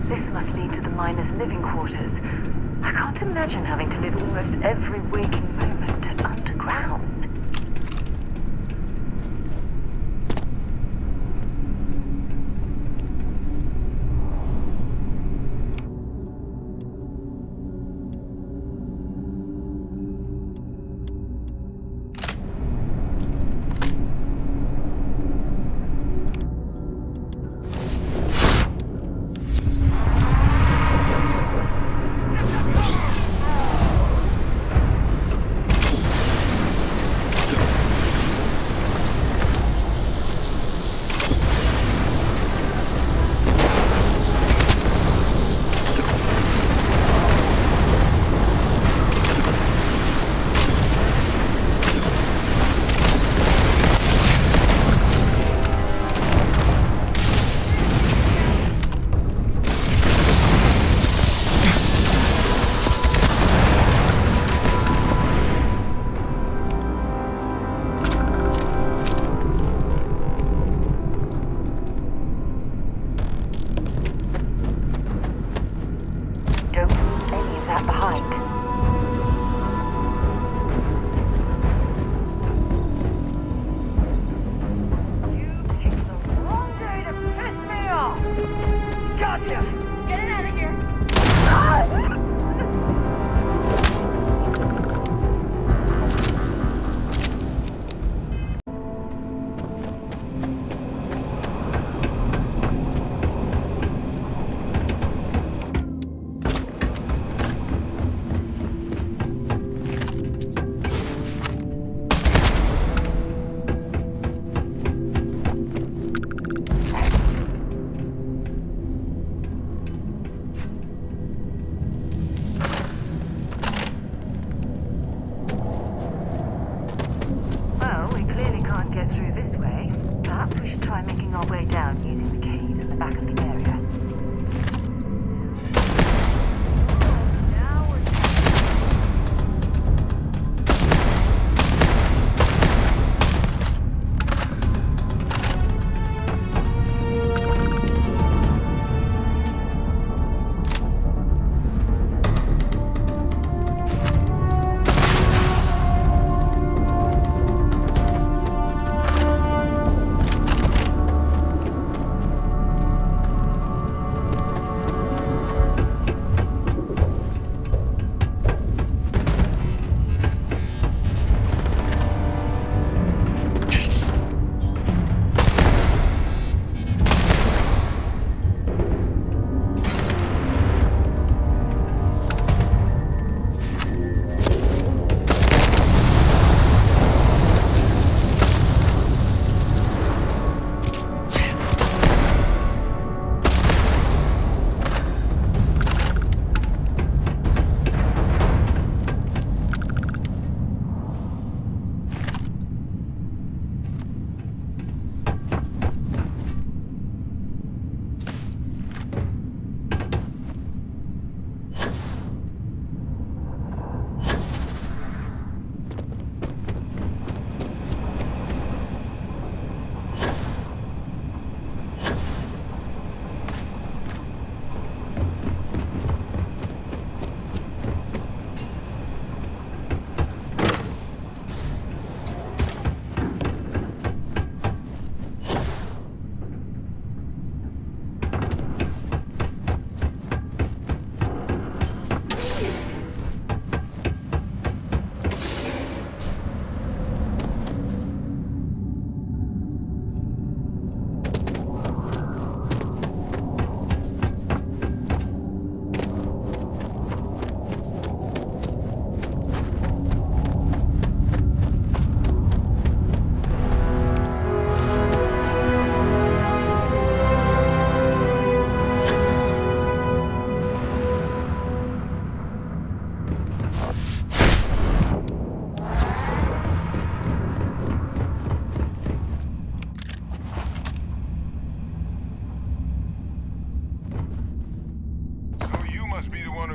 This must lead to the miners' living quarters. I can't imagine having to live almost every waking moment underground. Perhaps we should try making our way down using the caves at the back of the area.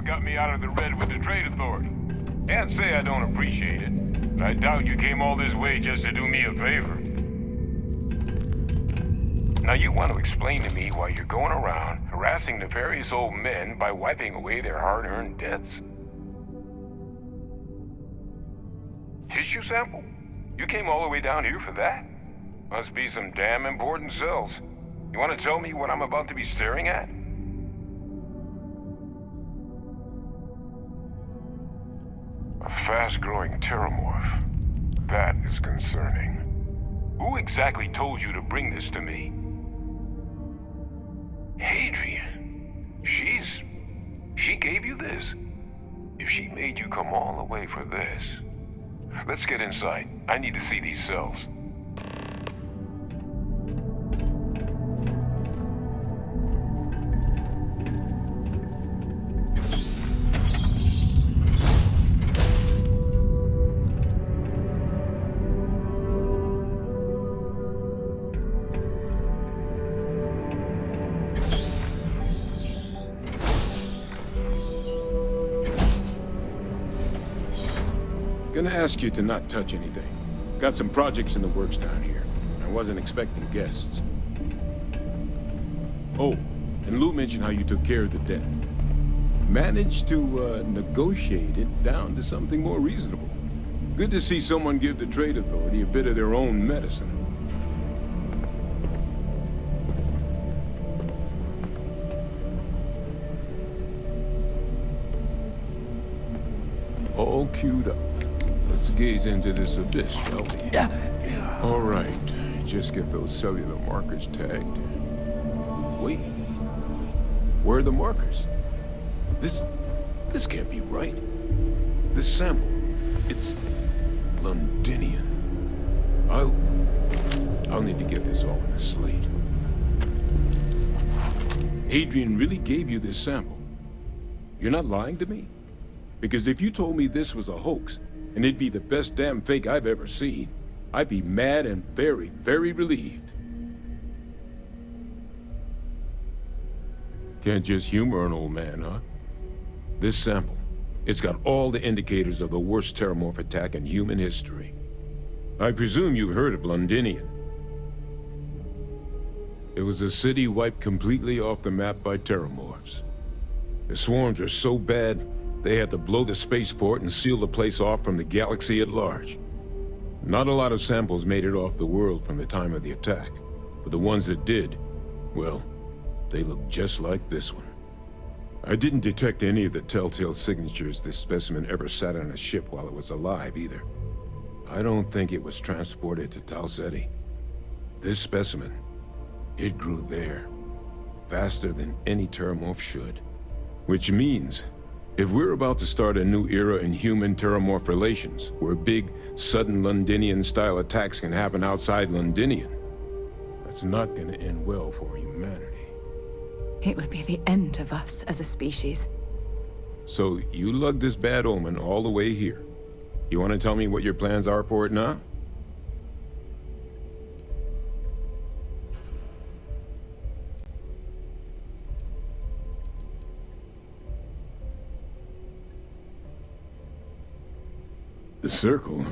got me out of the red with the Trade Authority. Can't say I don't appreciate it, but I doubt you came all this way just to do me a favor. Now you want to explain to me why you're going around harassing nefarious old men by wiping away their hard-earned debts? Tissue sample? You came all the way down here for that? Must be some damn important cells. You want to tell me what I'm about to be staring at? A fast-growing terramorph. That is concerning. Who exactly told you to bring this to me? Hadrian. She gave you this? If she made you come all the way for this... Let's get inside. I need to see these cells. Gonna ask you to not touch anything. Got some projects in the works down here. I wasn't expecting guests. Oh, and Lou mentioned how you took care of the debt. Managed to negotiate it down to something more reasonable. Good to see someone give the Trade Authority a bit of their own medicine. All queued up. Let's gaze into this abyss, shall we? Yeah. All right. Just get those cellular markers tagged. Wait. Where are the markers? This can't be right. This sample, it's Londinian. I'll need to get this all in a slate. Hadrian really gave you this sample. You're not lying to me? Because if you told me this was a hoax, and it'd be the best damn fake I've ever seen, I'd be mad and very, very relieved. Can't just humor an old man, huh? This sample, it's got all the indicators of the worst terramorph attack in human history. I presume you've heard of Londinian. It was a city wiped completely off the map by terramorphs. The swarms were so bad, they had to blow the spaceport and seal the place off from the galaxy at large. Not a lot of samples made it off the world from the time of the attack, but the ones that did, well, they look just like this one. I didn't detect any of the telltale signatures this specimen ever sat on a ship while it was alive, either. I don't think it was transported to Tal Ceti. This specimen, it grew there, faster than any terramorph should. Which means, if we're about to start a new era in human-terramorph relations, where big, sudden Londinian-style attacks can happen outside Londinian, that's not gonna end well for humanity. It would be the end of us as a species. So, you lugged this bad omen all the way here. You want to tell me what your plans are for it now? The circle,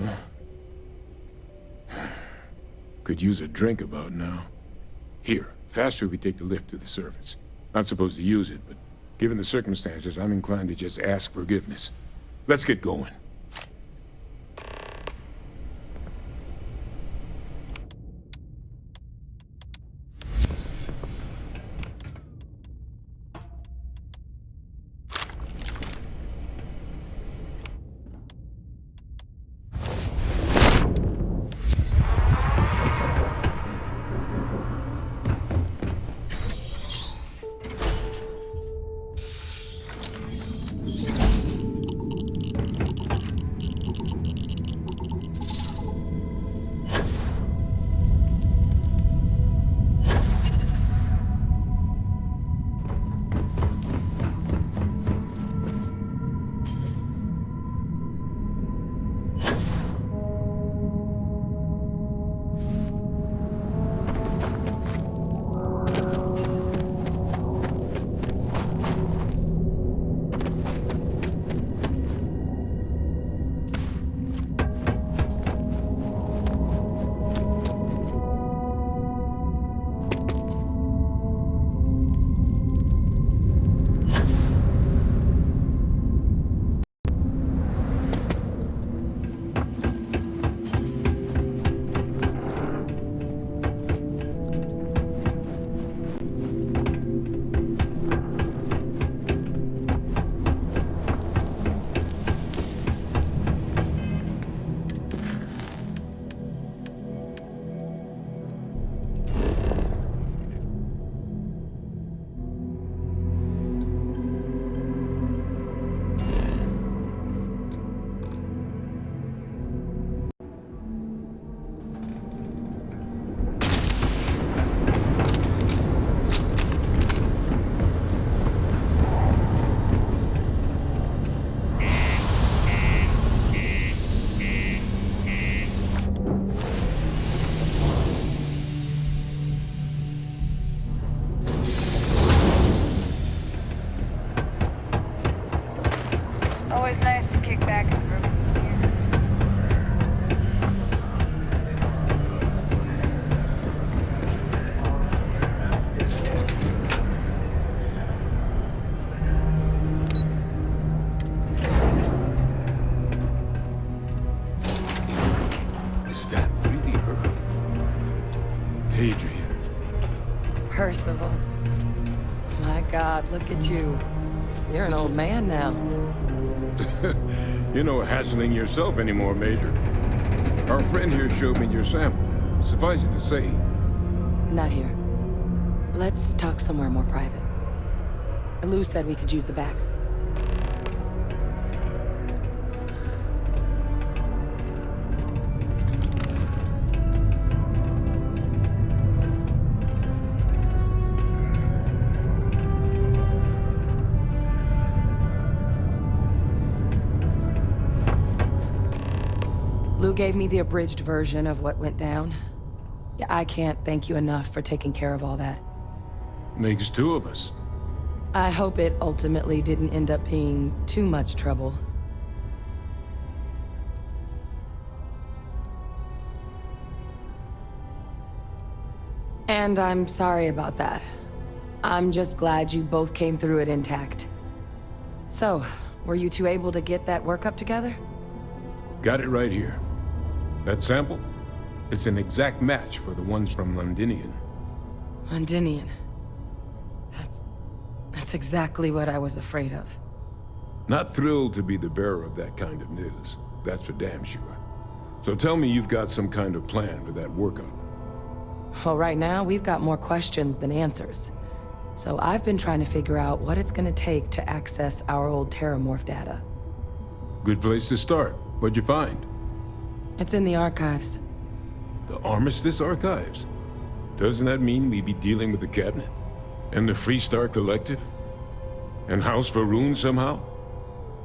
huh? Could use a drink about now. Here, faster we take the lift to the surface. Not supposed to use it, but given the circumstances, I'm inclined to just ask forgiveness. Let's get going. Always nice to kick back and groove with some gear. Is that really her? Hadrian. Percival. My God, look at you. You're an old man now. You're no hassling yourself anymore, Major. Our friend here showed me your sample. Suffice it to say... Not here. Let's talk somewhere more private. Lou said we could use the back. Lou gave me the abridged version of what went down. Yeah, I can't thank you enough for taking care of all that. Makes two of us. I hope it ultimately didn't end up being too much trouble. And I'm sorry about that. I'm just glad you both came through it intact. So, were you two able to get that workup together? Got it right here. That sample? It's an exact match for the ones from Londinian. Londinian. That's exactly what I was afraid of. Not thrilled to be the bearer of that kind of news. That's for damn sure. So tell me you've got some kind of plan for that workup. Well, right now, we've got more questions than answers. So I've been trying to figure out what it's gonna take to access our old Terramorph data. Good place to start. What'd you find? It's in the archives. The Armistice Archives? Doesn't that mean we'd be dealing with the Cabinet? And the Freestar Collective? And House Varun somehow?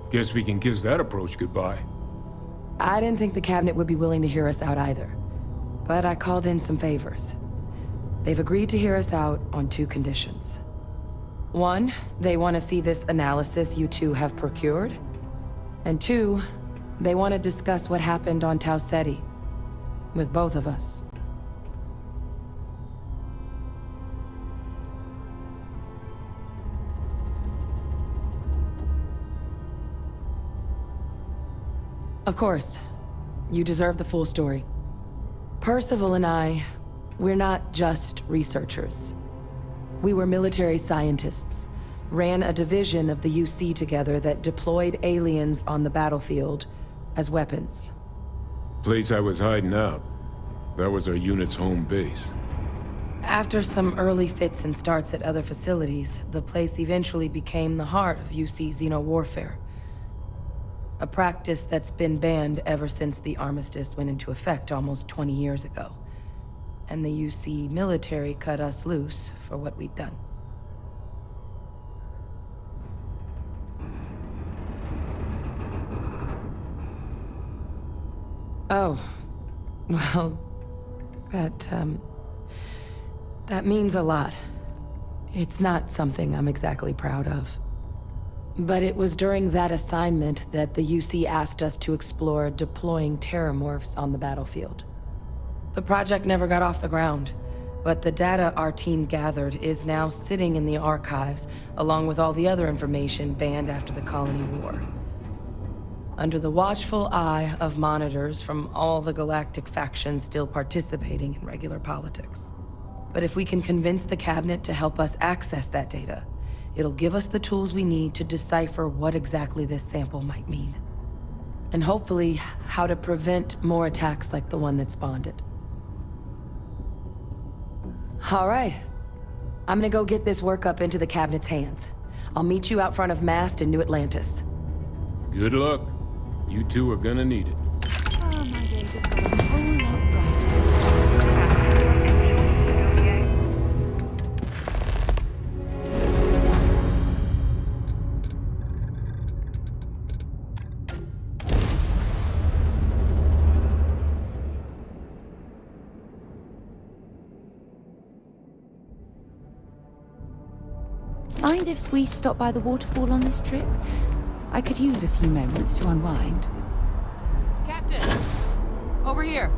Guess we can kiss that approach goodbye. I didn't think the Cabinet would be willing to hear us out either. But I called in some favors. They've agreed to hear us out on 2 conditions. 1, they want to see this analysis you two have procured. And 2, they want to discuss what happened on Tau Ceti. With both of us. Of course, you deserve the full story. Percival and I, we're not just researchers. We were military scientists, ran a division of the UC together that deployed aliens on the battlefield as weapons. Place I was hiding out. That was our unit's home base. After some early fits and starts at other facilities, the place eventually became the heart of UC xeno-warfare. A practice that's been banned ever since the armistice went into effect almost 20 years ago. And the UC military cut us loose for what we'd done. Oh, well, that means a lot. It's not something I'm exactly proud of. But it was during that assignment that the UC asked us to explore deploying terramorphs on the battlefield. The project never got off the ground, but the data our team gathered is now sitting in the archives, along with all the other information banned after the Colony War. Under the watchful eye of monitors from all the galactic factions still participating in regular politics. But if we can convince the Cabinet to help us access that data, it'll give us the tools we need to decipher what exactly this sample might mean. And hopefully, how to prevent more attacks like the one that spawned it. All right. I'm gonna go get this workup into the Cabinet's hands. I'll meet you out front of Mast in New Atlantis. Good luck. You two are gonna need it. Oh, my day just got a whole lot brighter. Mind if we stop by the waterfall on this trip? I could use a few moments to unwind. Captain! Over here!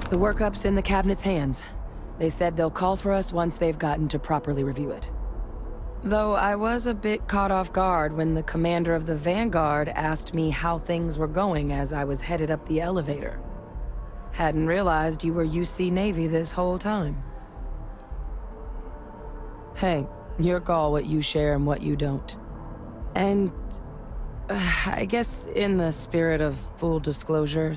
The workup's in the Cabinet's hands. They said they'll call for us once they've gotten to properly review it. Though I was a bit caught off guard when the commander of the Vanguard asked me how things were going as I was headed up the elevator. Hadn't realized you were UC Navy this whole time. Hey, your call what you share and what you don't. And I guess in the spirit of full disclosure,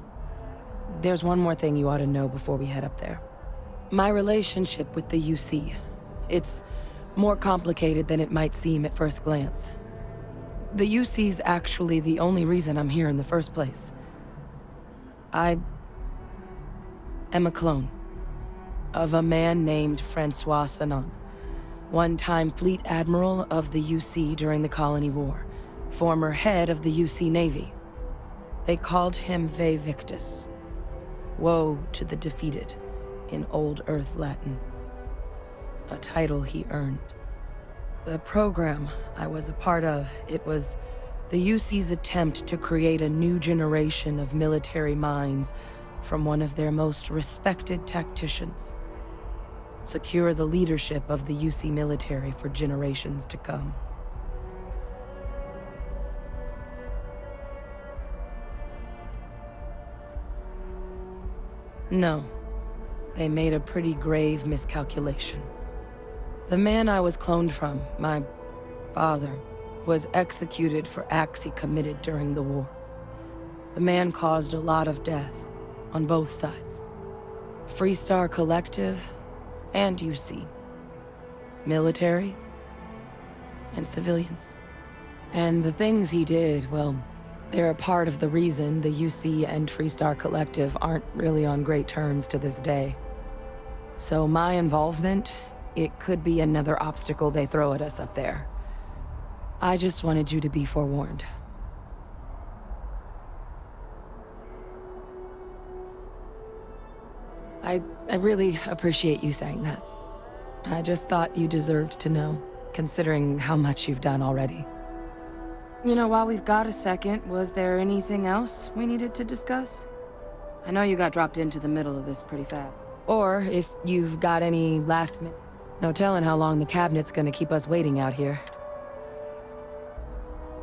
there's one more thing you ought to know before we head up there. My relationship with the UC. It's more complicated than it might seem at first glance. The UC's actually the only reason I'm here in the first place. I am a clone of a man named Francois Sanon. One-time fleet admiral of the UC during the Colony War, former head of the UC Navy. They called him Ve Victus. Woe to the defeated, in Old Earth Latin. a title he earned. The program I was a part of, it was the UC's attempt to create a new generation of military minds from one of their most respected tacticians. Secure the leadership of the UC military for generations to come. No. They made a pretty grave miscalculation. The man I was cloned from, my father, was executed for acts he committed during the war. The man caused a lot of death, on both sides. Freestar Collective and UC. Military and civilians. And the things he did, well, they're a part of the reason the UC and Freestar Collective aren't really on great terms to this day. So my involvement, it could be another obstacle they throw at us up there. I just wanted you to be forewarned. I really appreciate you saying that. I just thought you deserved to know, considering how much you've done already. You know, while we've got a second, was there anything else we needed to discuss? I know you got dropped into the middle of this pretty fast. Or if you've got any last minute... No telling how long the cabinet's gonna keep us waiting out here.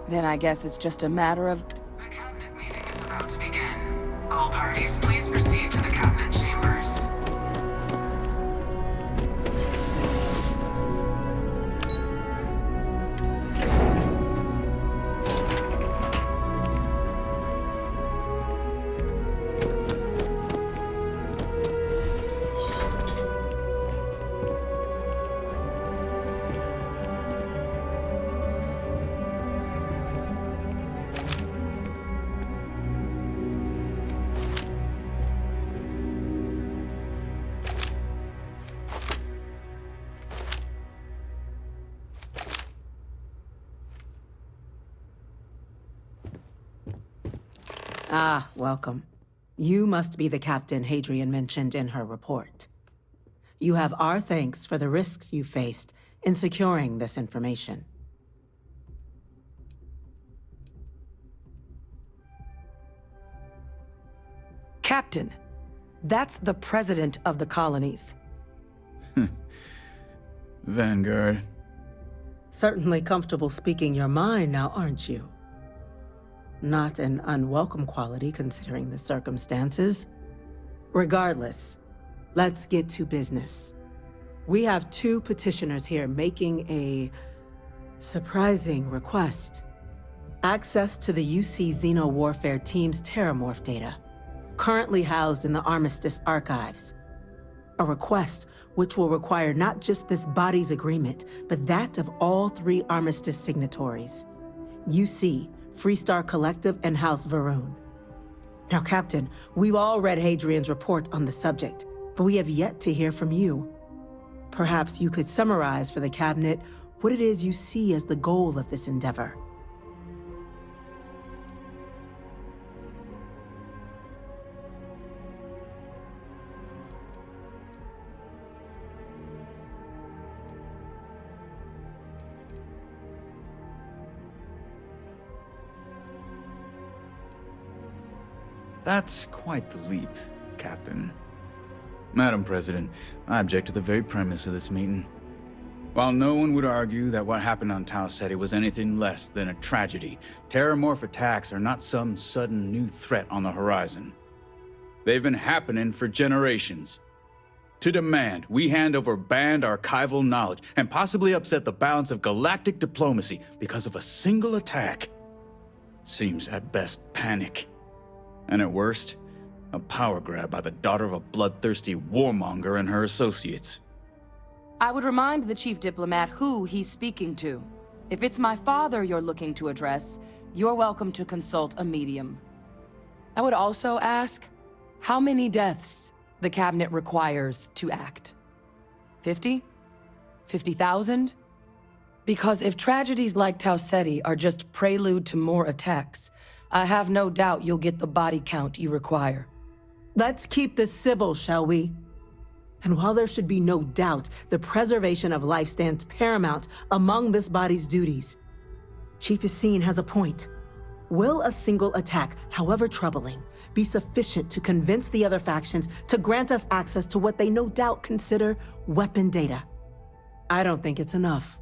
Then I guess it's just a matter of... The cabinet meeting is about to begin. All parties, please proceed to the cabinet chambers. Ah, welcome. You must be the captain Hadrian mentioned in her report. You have our thanks for the risks you faced in securing this information. Captain, that's the president of the Colonies. Vanguard. Certainly comfortable speaking your mind now, aren't you? Not an unwelcome quality considering the circumstances. Regardless, let's get to business. We have two petitioners here making a surprising request. Access to the UC Xeno Warfare Team's Terramorph data, currently housed in the Armistice archives. A request which will require not just this body's agreement, but that of all three Armistice signatories. UC, Freestar Collective, and House Varun. Now, Captain, we've all read Hadrian's report on the subject, but we have yet to hear from you. Perhaps you could summarize for the Cabinet what it is you see as the goal of this endeavor. That's quite the leap, Captain. Madam President, I object to the very premise of this meeting. While no one would argue that what happened on Tau Ceti was anything less than a tragedy, Terramorph attacks are not some sudden new threat on the horizon. They've been happening for generations. To demand we hand over banned archival knowledge and possibly upset the balance of galactic diplomacy because of a single attack seems at best panic. And at worst, a power grab by the daughter of a bloodthirsty warmonger and her associates. I would remind the chief diplomat who he's speaking to. If it's my father you're looking to address, you're welcome to consult a medium. I would also ask how many deaths the Cabinet requires to act. 50? 50,000? Because if tragedies like Tau Ceti are just prelude to more attacks, I have no doubt you'll get the body count you require. Let's keep this civil, shall we? And while there should be no doubt the preservation of life stands paramount among this body's duties, Chief Yassine has a point. Will a single attack, however troubling, be sufficient to convince the other factions to grant us access to what they no doubt consider weapon data? I don't think it's enough.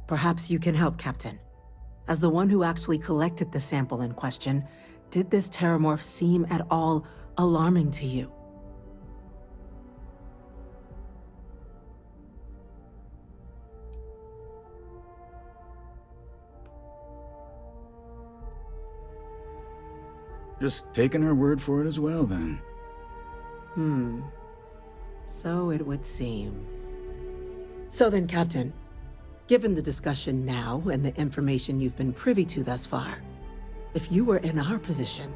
Perhaps you can help, Captain. As the one who actually collected the sample in question, did this terramorph seem at all alarming to you? Just taking her word for it as well, then. So it would seem. So then, Captain, given the discussion now and the information you've been privy to thus far, if you were in our position,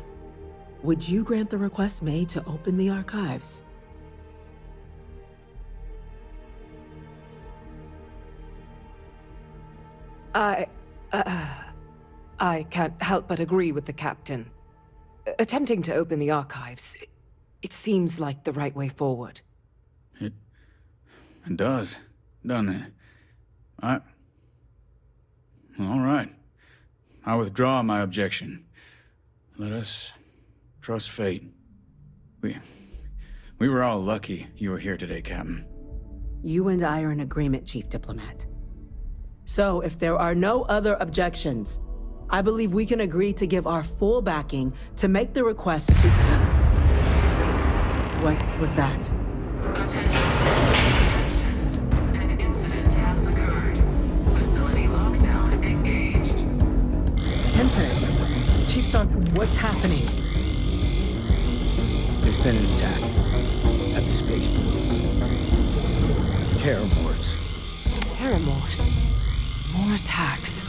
would you grant the request made to open the archives? I can't help but agree with the captain. Attempting to open the archives, it seems like the right way forward. It does, doesn't it? All right. I withdraw my objection. Let us trust fate. We were all lucky you were here today, Captain. You and I are in agreement, Chief Diplomat. So, if there are no other objections, I believe we can agree to give our full backing to make the request to... What was that? Attention. An incident has occurred. Facility lockdown engaged. Incident? Chief Sark, what's happening? There's been an attack at the spaceport. Terramorphs. Terramorphs. More attacks.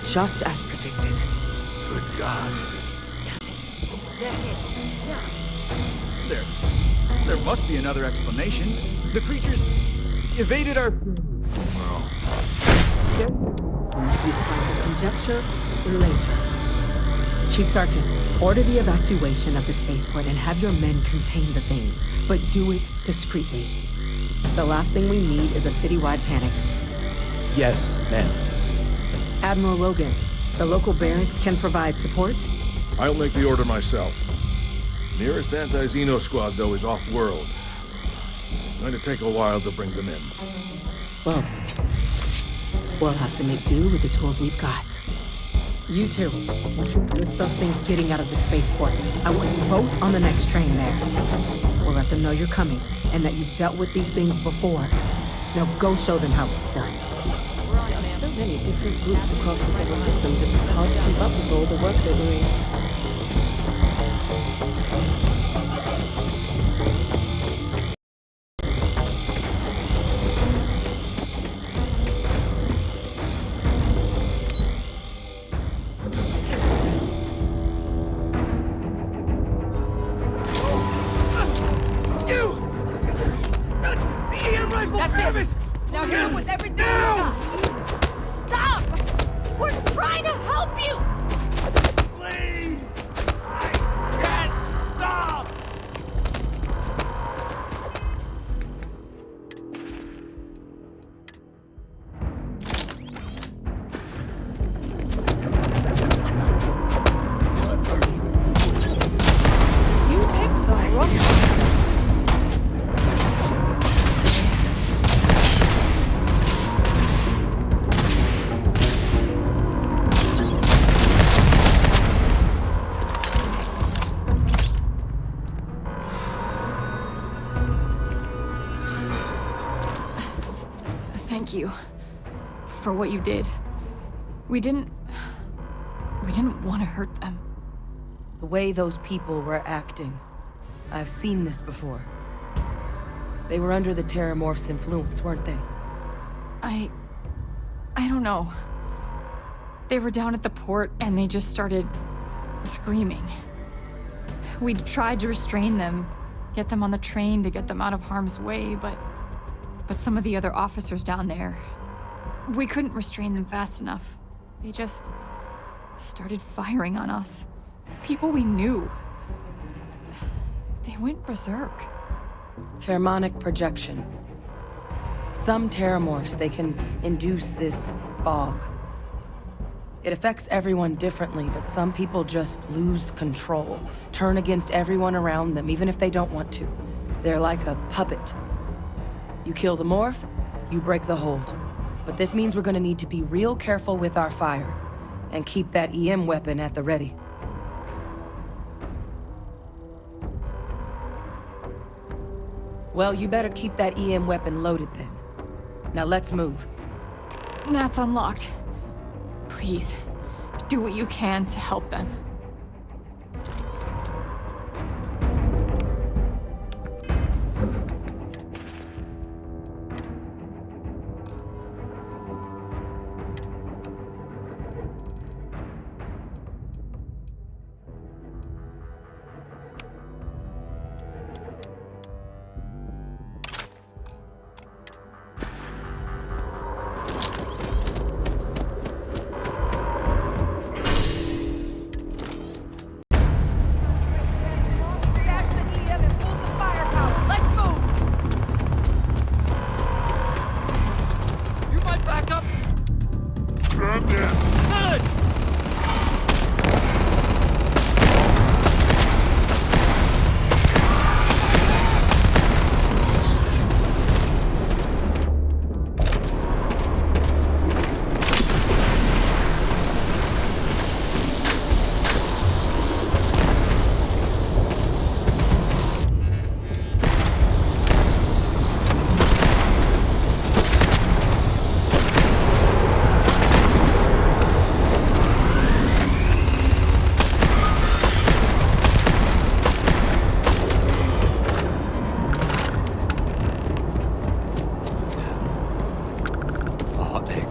Just as predicted. Good God. There must be another explanation. The creatures evaded our... Leave time for conjecture later. Chief Sarkin, order the evacuation of the spaceport and have your men contain the things, but do it discreetly. The last thing we need is a citywide panic. Yes, ma'am. Admiral Logan, the local barracks can provide support? I'll make the order myself. Nearest anti-Xeno squad, though, is off-world. Going to take a while to bring them in. Well, we'll have to make do with the tools we've got. You two, with those things getting out of the spaceport, I want you both on the next train there. We'll let them know you're coming, and that you've dealt with these things before. Now go show them how it's done. There are so many different groups across the 7 systems, it's hard to keep up with all the work they're doing. That's it! Now hit him with everything you got! Stop! We're trying to help you! Please! I can't stop! You picked the wrong... Thank you for what you did. We didn't want to hurt them. The way those people were acting. I've seen this before. They were under the Terramorph's influence, weren't they? I don't know. They were down at the port and they just started screaming. We tried to restrain them, get them on the train to get them out of harm's way, but some of the other officers down there, we couldn't restrain them fast enough. They just started firing on us. People we knew. They went berserk. Pheromonic projection. Some terramorphs, they can induce this fog. It affects everyone differently, but some people just lose control, turn against everyone around them, even if they don't want to. They're like a puppet. You kill the morph, you break the hold. But this means we're gonna need to be real careful with our fire, and keep that EM weapon at the ready. Well, you better keep that EM weapon loaded then. Now let's move. Nat's unlocked. Please, do what you can to help them.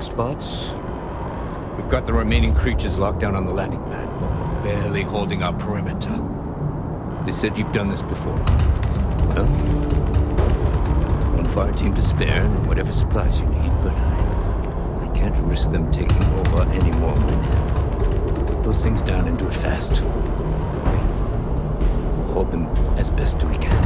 Spots. We've got the remaining creatures locked down on the landing pad, barely holding our perimeter. They said you've done this before. Well, one fire team to spare and whatever supplies you need, but I can't risk them taking over any more men. Put those things down and do it fast. We'll hold them as best we can.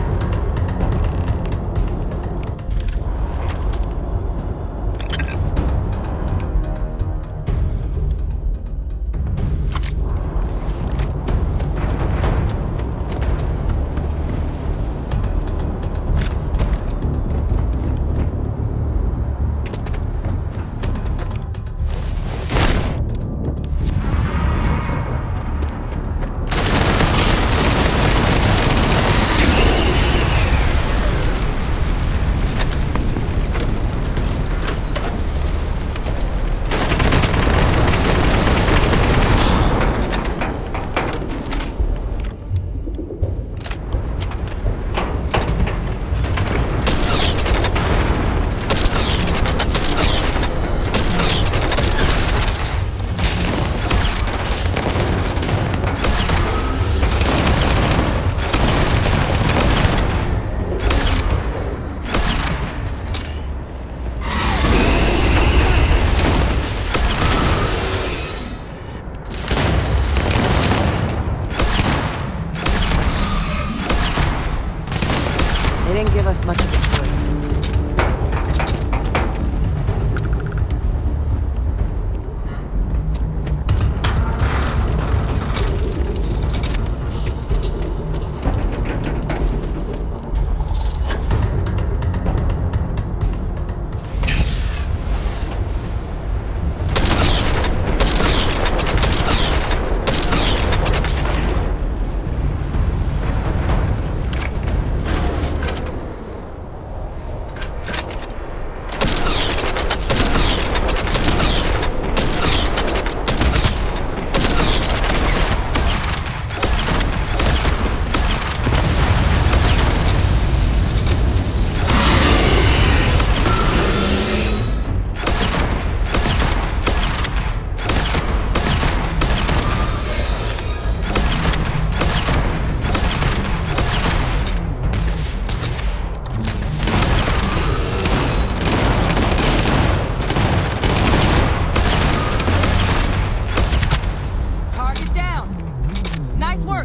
Didn't give us much of a choice.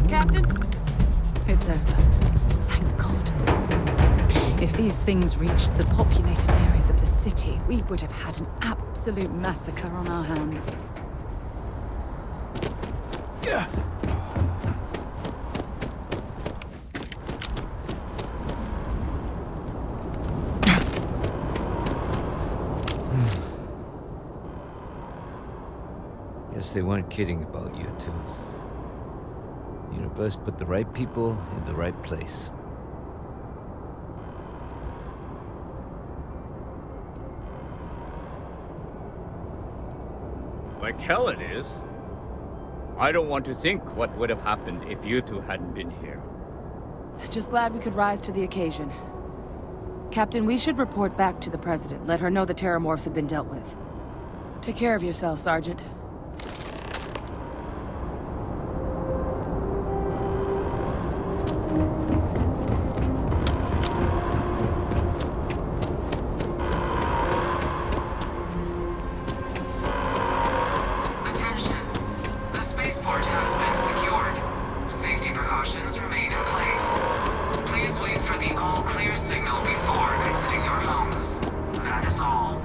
Captain. It's over. Thank God. If these things reached the populated areas of the city, we would have had an absolute massacre on our hands. Yeah. Guess they weren't kidding about you two. The universe put the right people in the right place. Like hell it is. I don't want to think what would have happened if you two hadn't been here. Just glad we could rise to the occasion. Captain, we should report back to the President. Let her know the Terramorphs have been dealt with. Take care of yourself, Sergeant. Attention. The spaceport has been secured. Safety precautions remain in place. Please wait for the all-clear signal before exiting your homes. That is all.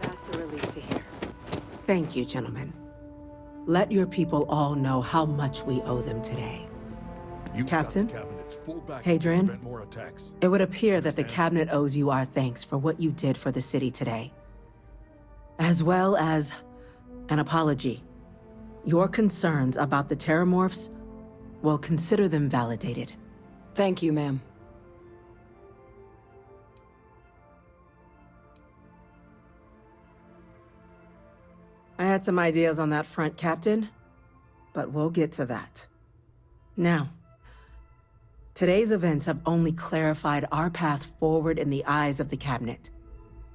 That's a relief to hear. Thank you, gentlemen. Let your people all know how much we owe them today. Captain, Hadrian, more attacks. it would appear that the Cabinet owes you our thanks for what you did for the city today, as well as an apology. Your concerns about the Terramorphs, well, consider them validated. Thank you, ma'am. I had some ideas on that front, Captain, but we'll get to that. Now, today's events have only clarified our path forward in the eyes of the Cabinet.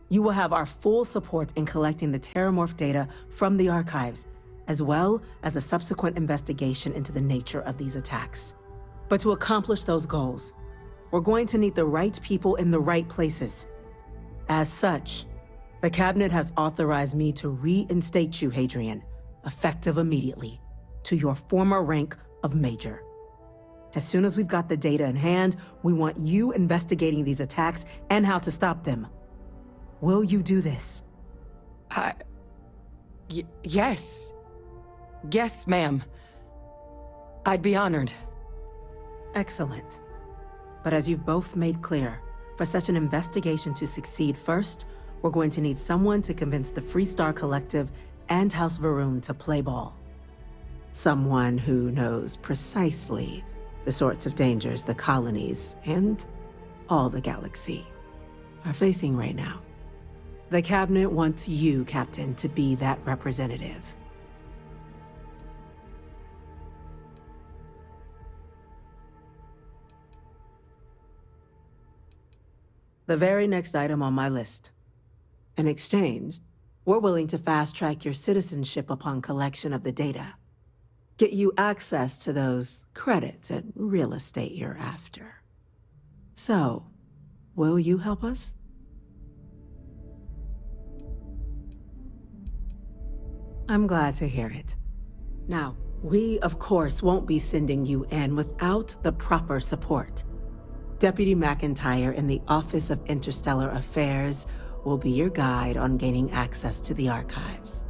You will have our full support in collecting the Terramorph data from the archives, as well as a subsequent investigation into the nature of these attacks. But to accomplish those goals, we're going to need the right people in the right places. As such, the Cabinet has authorized me to reinstate you, Hadrian, effective immediately, to your former rank of Major. As soon as we've got the data in hand, we want you investigating these attacks and how to stop them. Will you do this? Yes. Yes, ma'am. I'd be honored. Excellent. But as you've both made clear, for such an investigation to succeed first, we're going to need someone to convince the Freestar Collective and House Varun to play ball. Someone who knows precisely the sorts of dangers the Colonies and all the galaxy are facing right now. The Cabinet wants you, Captain, to be that representative. The very next item on my list. In exchange, we're willing to fast-track your citizenship upon collection of the data. Get you access to those credits and real estate you're after. So, will you help us? I'm glad to hear it. Now, we, of course, won't be sending you in without the proper support. Deputy McIntyre in the Office of Interstellar Affairs will be your guide on gaining access to the archives.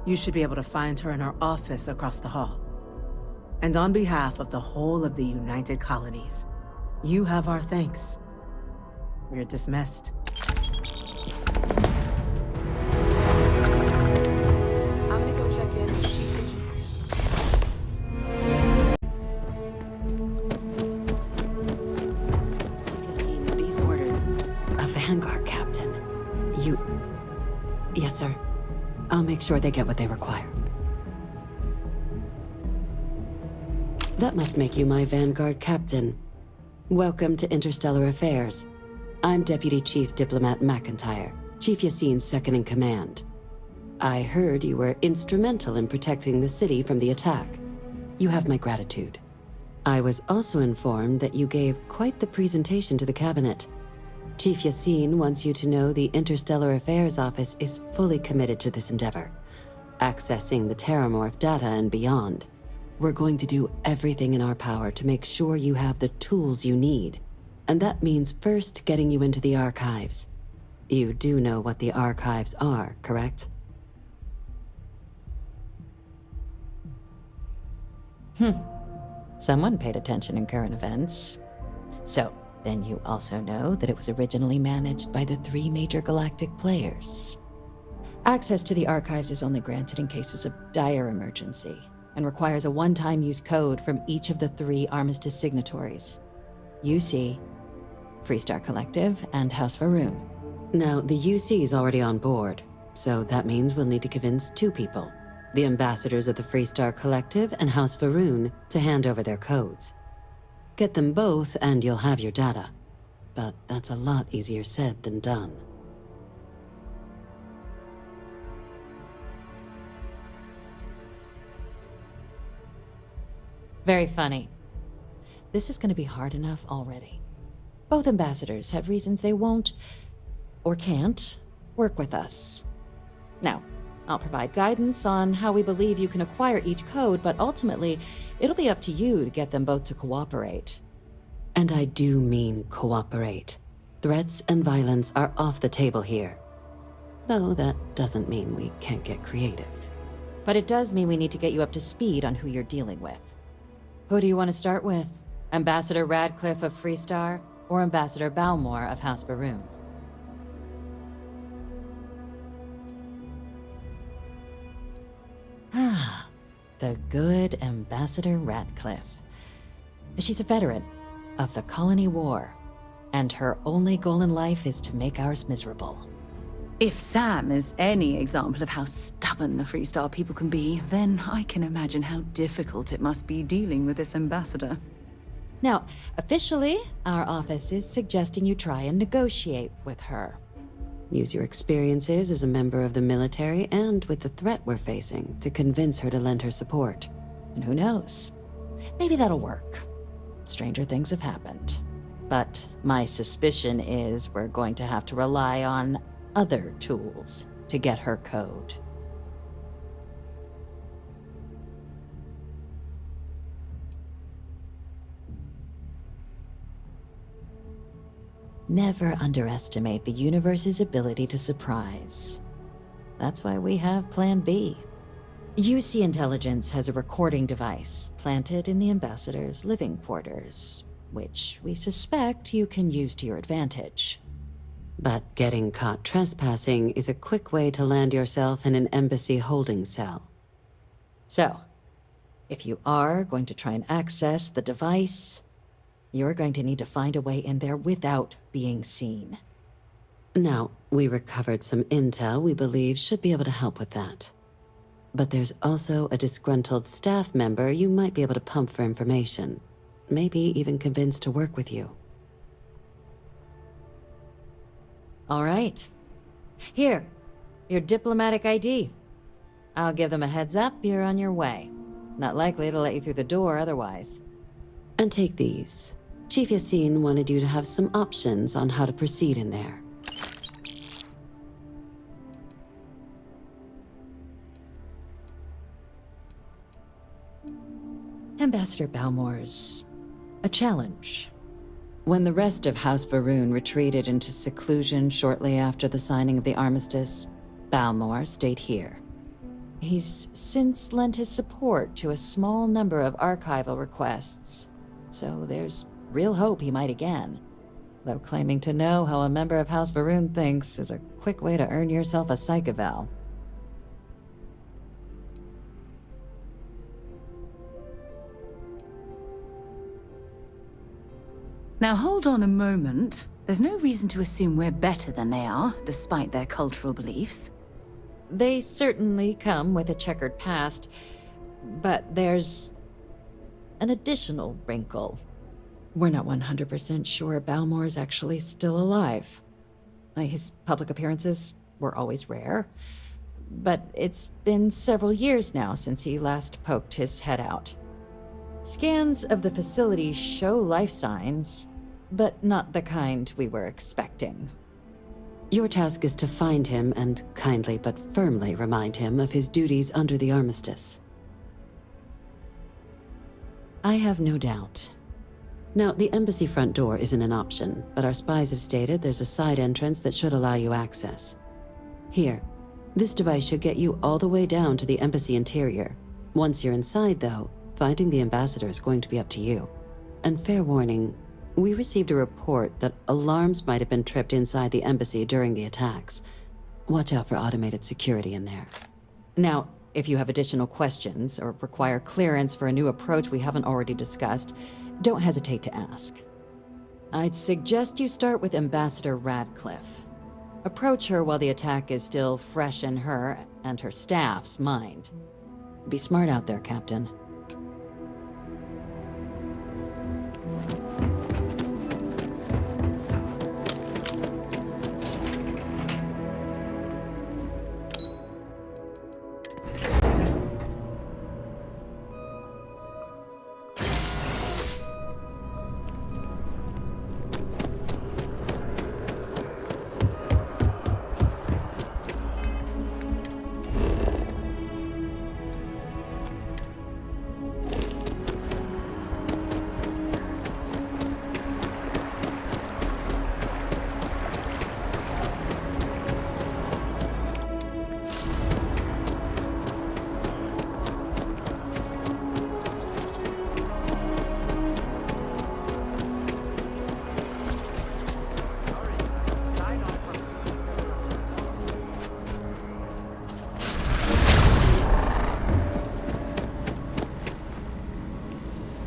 You should be able to find her in her office across the hall. And on behalf of the whole of the United Colonies, you have our thanks. You're dismissed. I'm gonna go check in. You've seen these orders. A Vanguard captain. You... Yes, sir. I'll make sure they get what they require. That must make you my Vanguard captain. Welcome to Interstellar Affairs. I'm Deputy Chief Diplomat McIntyre, Chief Yassine's second-in-command. I heard you were instrumental in protecting the city from the attack. You have my gratitude. I was also informed that you gave quite the presentation to the cabinet. Chief Yassine wants you to know the Interstellar Affairs Office is fully committed to this endeavor, accessing the Terramorph data and beyond. We're going to do everything in our power to make sure you have the tools you need. And that means first getting you into the archives. You do know what the archives are, correct? Someone paid attention in current events. So, then you also know that it was originally managed by the 3 major galactic players. Access to the archives is only granted in cases of dire emergency, and requires a one-time use code from each of the 3 Armistice signatories. UC, Freestar Collective, and House Varun. Now, the UC is already on board, so that means we'll need to convince 2 people. The ambassadors of the Freestar Collective and House Varun to hand over their codes. Get them both and you'll have your data. But that's a lot easier said than done. Very funny. This is going to be hard enough already. Both ambassadors have reasons they won't, or can't, work with us. Now, I'll provide guidance on how we believe you can acquire each code, but ultimately, it'll be up to you to get them both to cooperate. And I do mean cooperate. Threats and violence are off the table here. Though that doesn't mean we can't get creative. But it does mean we need to get you up to speed on who you're dealing with. Who do you want to start with? Ambassador Radcliffe of Freestar, or Ambassador Balmore of House Varun? Ah, the good Ambassador Radcliffe. She's a veteran of the Colony War, and her only goal in life is to make ours miserable. If Sam is any example of how stubborn the Freestar people can be, then I can imagine how difficult it must be dealing with this ambassador. Now, officially, our office is suggesting you try and negotiate with her. Use your experiences as a member of the military and with the threat we're facing to convince her to lend her support. And who knows? Maybe that'll work. Stranger things have happened. But my suspicion is we're going to have to rely on other tools to get her code. Never underestimate the universe's ability to surprise. That's why we have Plan B. UC Intelligence has a recording device planted in the ambassador's living quarters, which we suspect you can use to your advantage. But getting caught trespassing is a quick way to land yourself in an embassy holding cell. So, if you are going to try and access the device, you're going to need to find a way in there without being seen. Now, we recovered some intel we believe should be able to help with that. But there's also a disgruntled staff member you might be able to pump for information. Maybe even convince to work with you. All right. Here, your diplomatic ID. I'll give them a heads up you're on your way. Not likely to let you through the door otherwise. And take these. Chief Yassine wanted you to have some options on how to proceed in there. Ambassador Balmore's a challenge. When the rest of House Varun retreated into seclusion shortly after the signing of the armistice, Balmore stayed here. He's since lent his support to a small number of archival requests, so there's real hope he might again. Though claiming to know how a member of House Varun thinks is a quick way to earn yourself a psych eval. Now hold on a moment. There's no reason to assume we're better than they are, despite their cultural beliefs. They certainly come with a checkered past, but there's an additional wrinkle. We're not 100% sure Balmore is actually still alive. His public appearances were always rare, but it's been several years now since he last poked his head out. Scans of the facility show life signs, but not the kind we were expecting. Your task is to find him and kindly but firmly remind him of his duties under the armistice. I have no doubt. Now, the embassy front door isn't an option, but our spies have stated there's a side entrance that should allow you access. Here, this device should get you all the way down to the embassy interior. Once you're inside, though, finding the ambassador is going to be up to you. And fair warning, we received a report that alarms might have been tripped inside the embassy during the attacks. Watch out for automated security in there. Now, if you have additional questions or require clearance for a new approach we haven't already discussed, don't hesitate to ask. I'd suggest you start with Ambassador Radcliffe. Approach her while the attack is still fresh in her and her staff's mind. Be smart out there, Captain.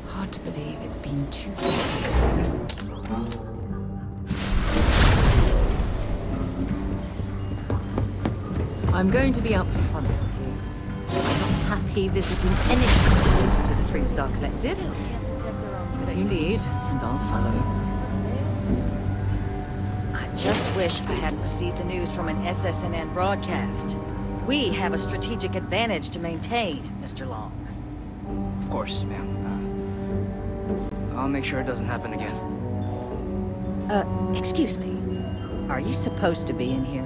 Hard to believe it's been 2 decades. I'm going to be upfront with you. I'm not happy visiting anything related to the Three-Star Collective. But you lead, and I'll follow. I just wish I hadn't received the news from an SSNN broadcast. We have a strategic advantage to maintain, Mr. Long. Of course, ma'am. I'll make sure it doesn't happen again. Excuse me. Are you supposed to be in here?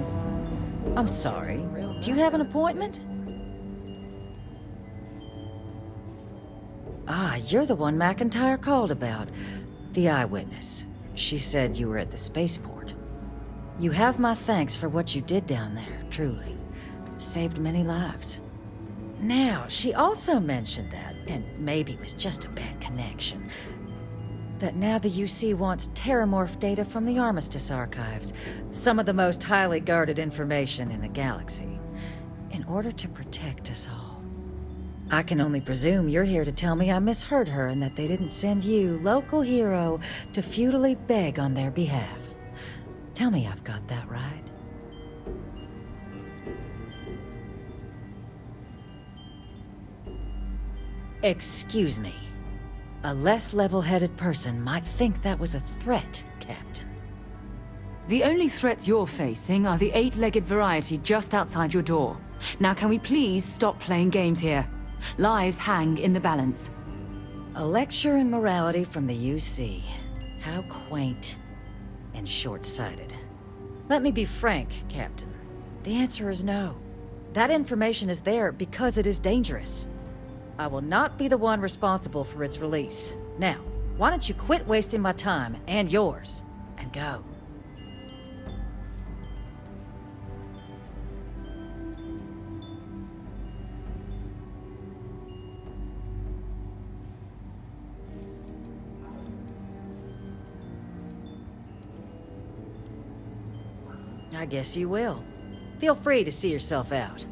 I'm sorry. Do you have an appointment? Ah, you're the one McIntyre called about. The eyewitness. She said you were at the spaceport. You have my thanks for what you did down there, truly. Saved many lives. Now, she also mentioned that, and maybe it was just a bad connection, that now the UC wants terramorph data from the Armistice archives, some of the most highly guarded information in the galaxy, in order to protect us all. I can only presume you're here to tell me I misheard her and that they didn't send you, local hero, to futilely beg on their behalf. Tell me I've got that right. Excuse me. A less level-headed person might think that was a threat, Captain. The only threats you're facing are the 8-legged variety just outside your door. Now can we please stop playing games here? Lives hang in the balance. A lecture in morality from the UC. How quaint and short-sighted. Let me be frank, Captain. The answer is no. That information is there because it is dangerous. I will not be the one responsible for its release. Now, why don't you quit wasting my time and yours, and go? I guess you will. Feel free to see yourself out.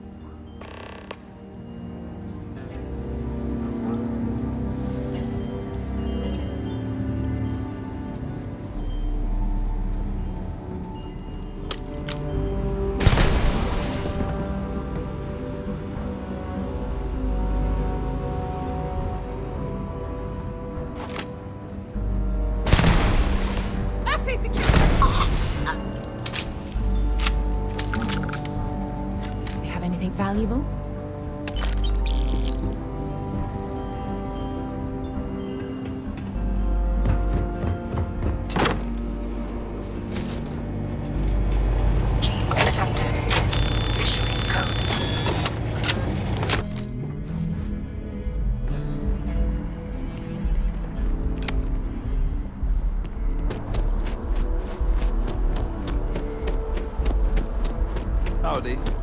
valuable? Accepted. Issuing code. Howdy.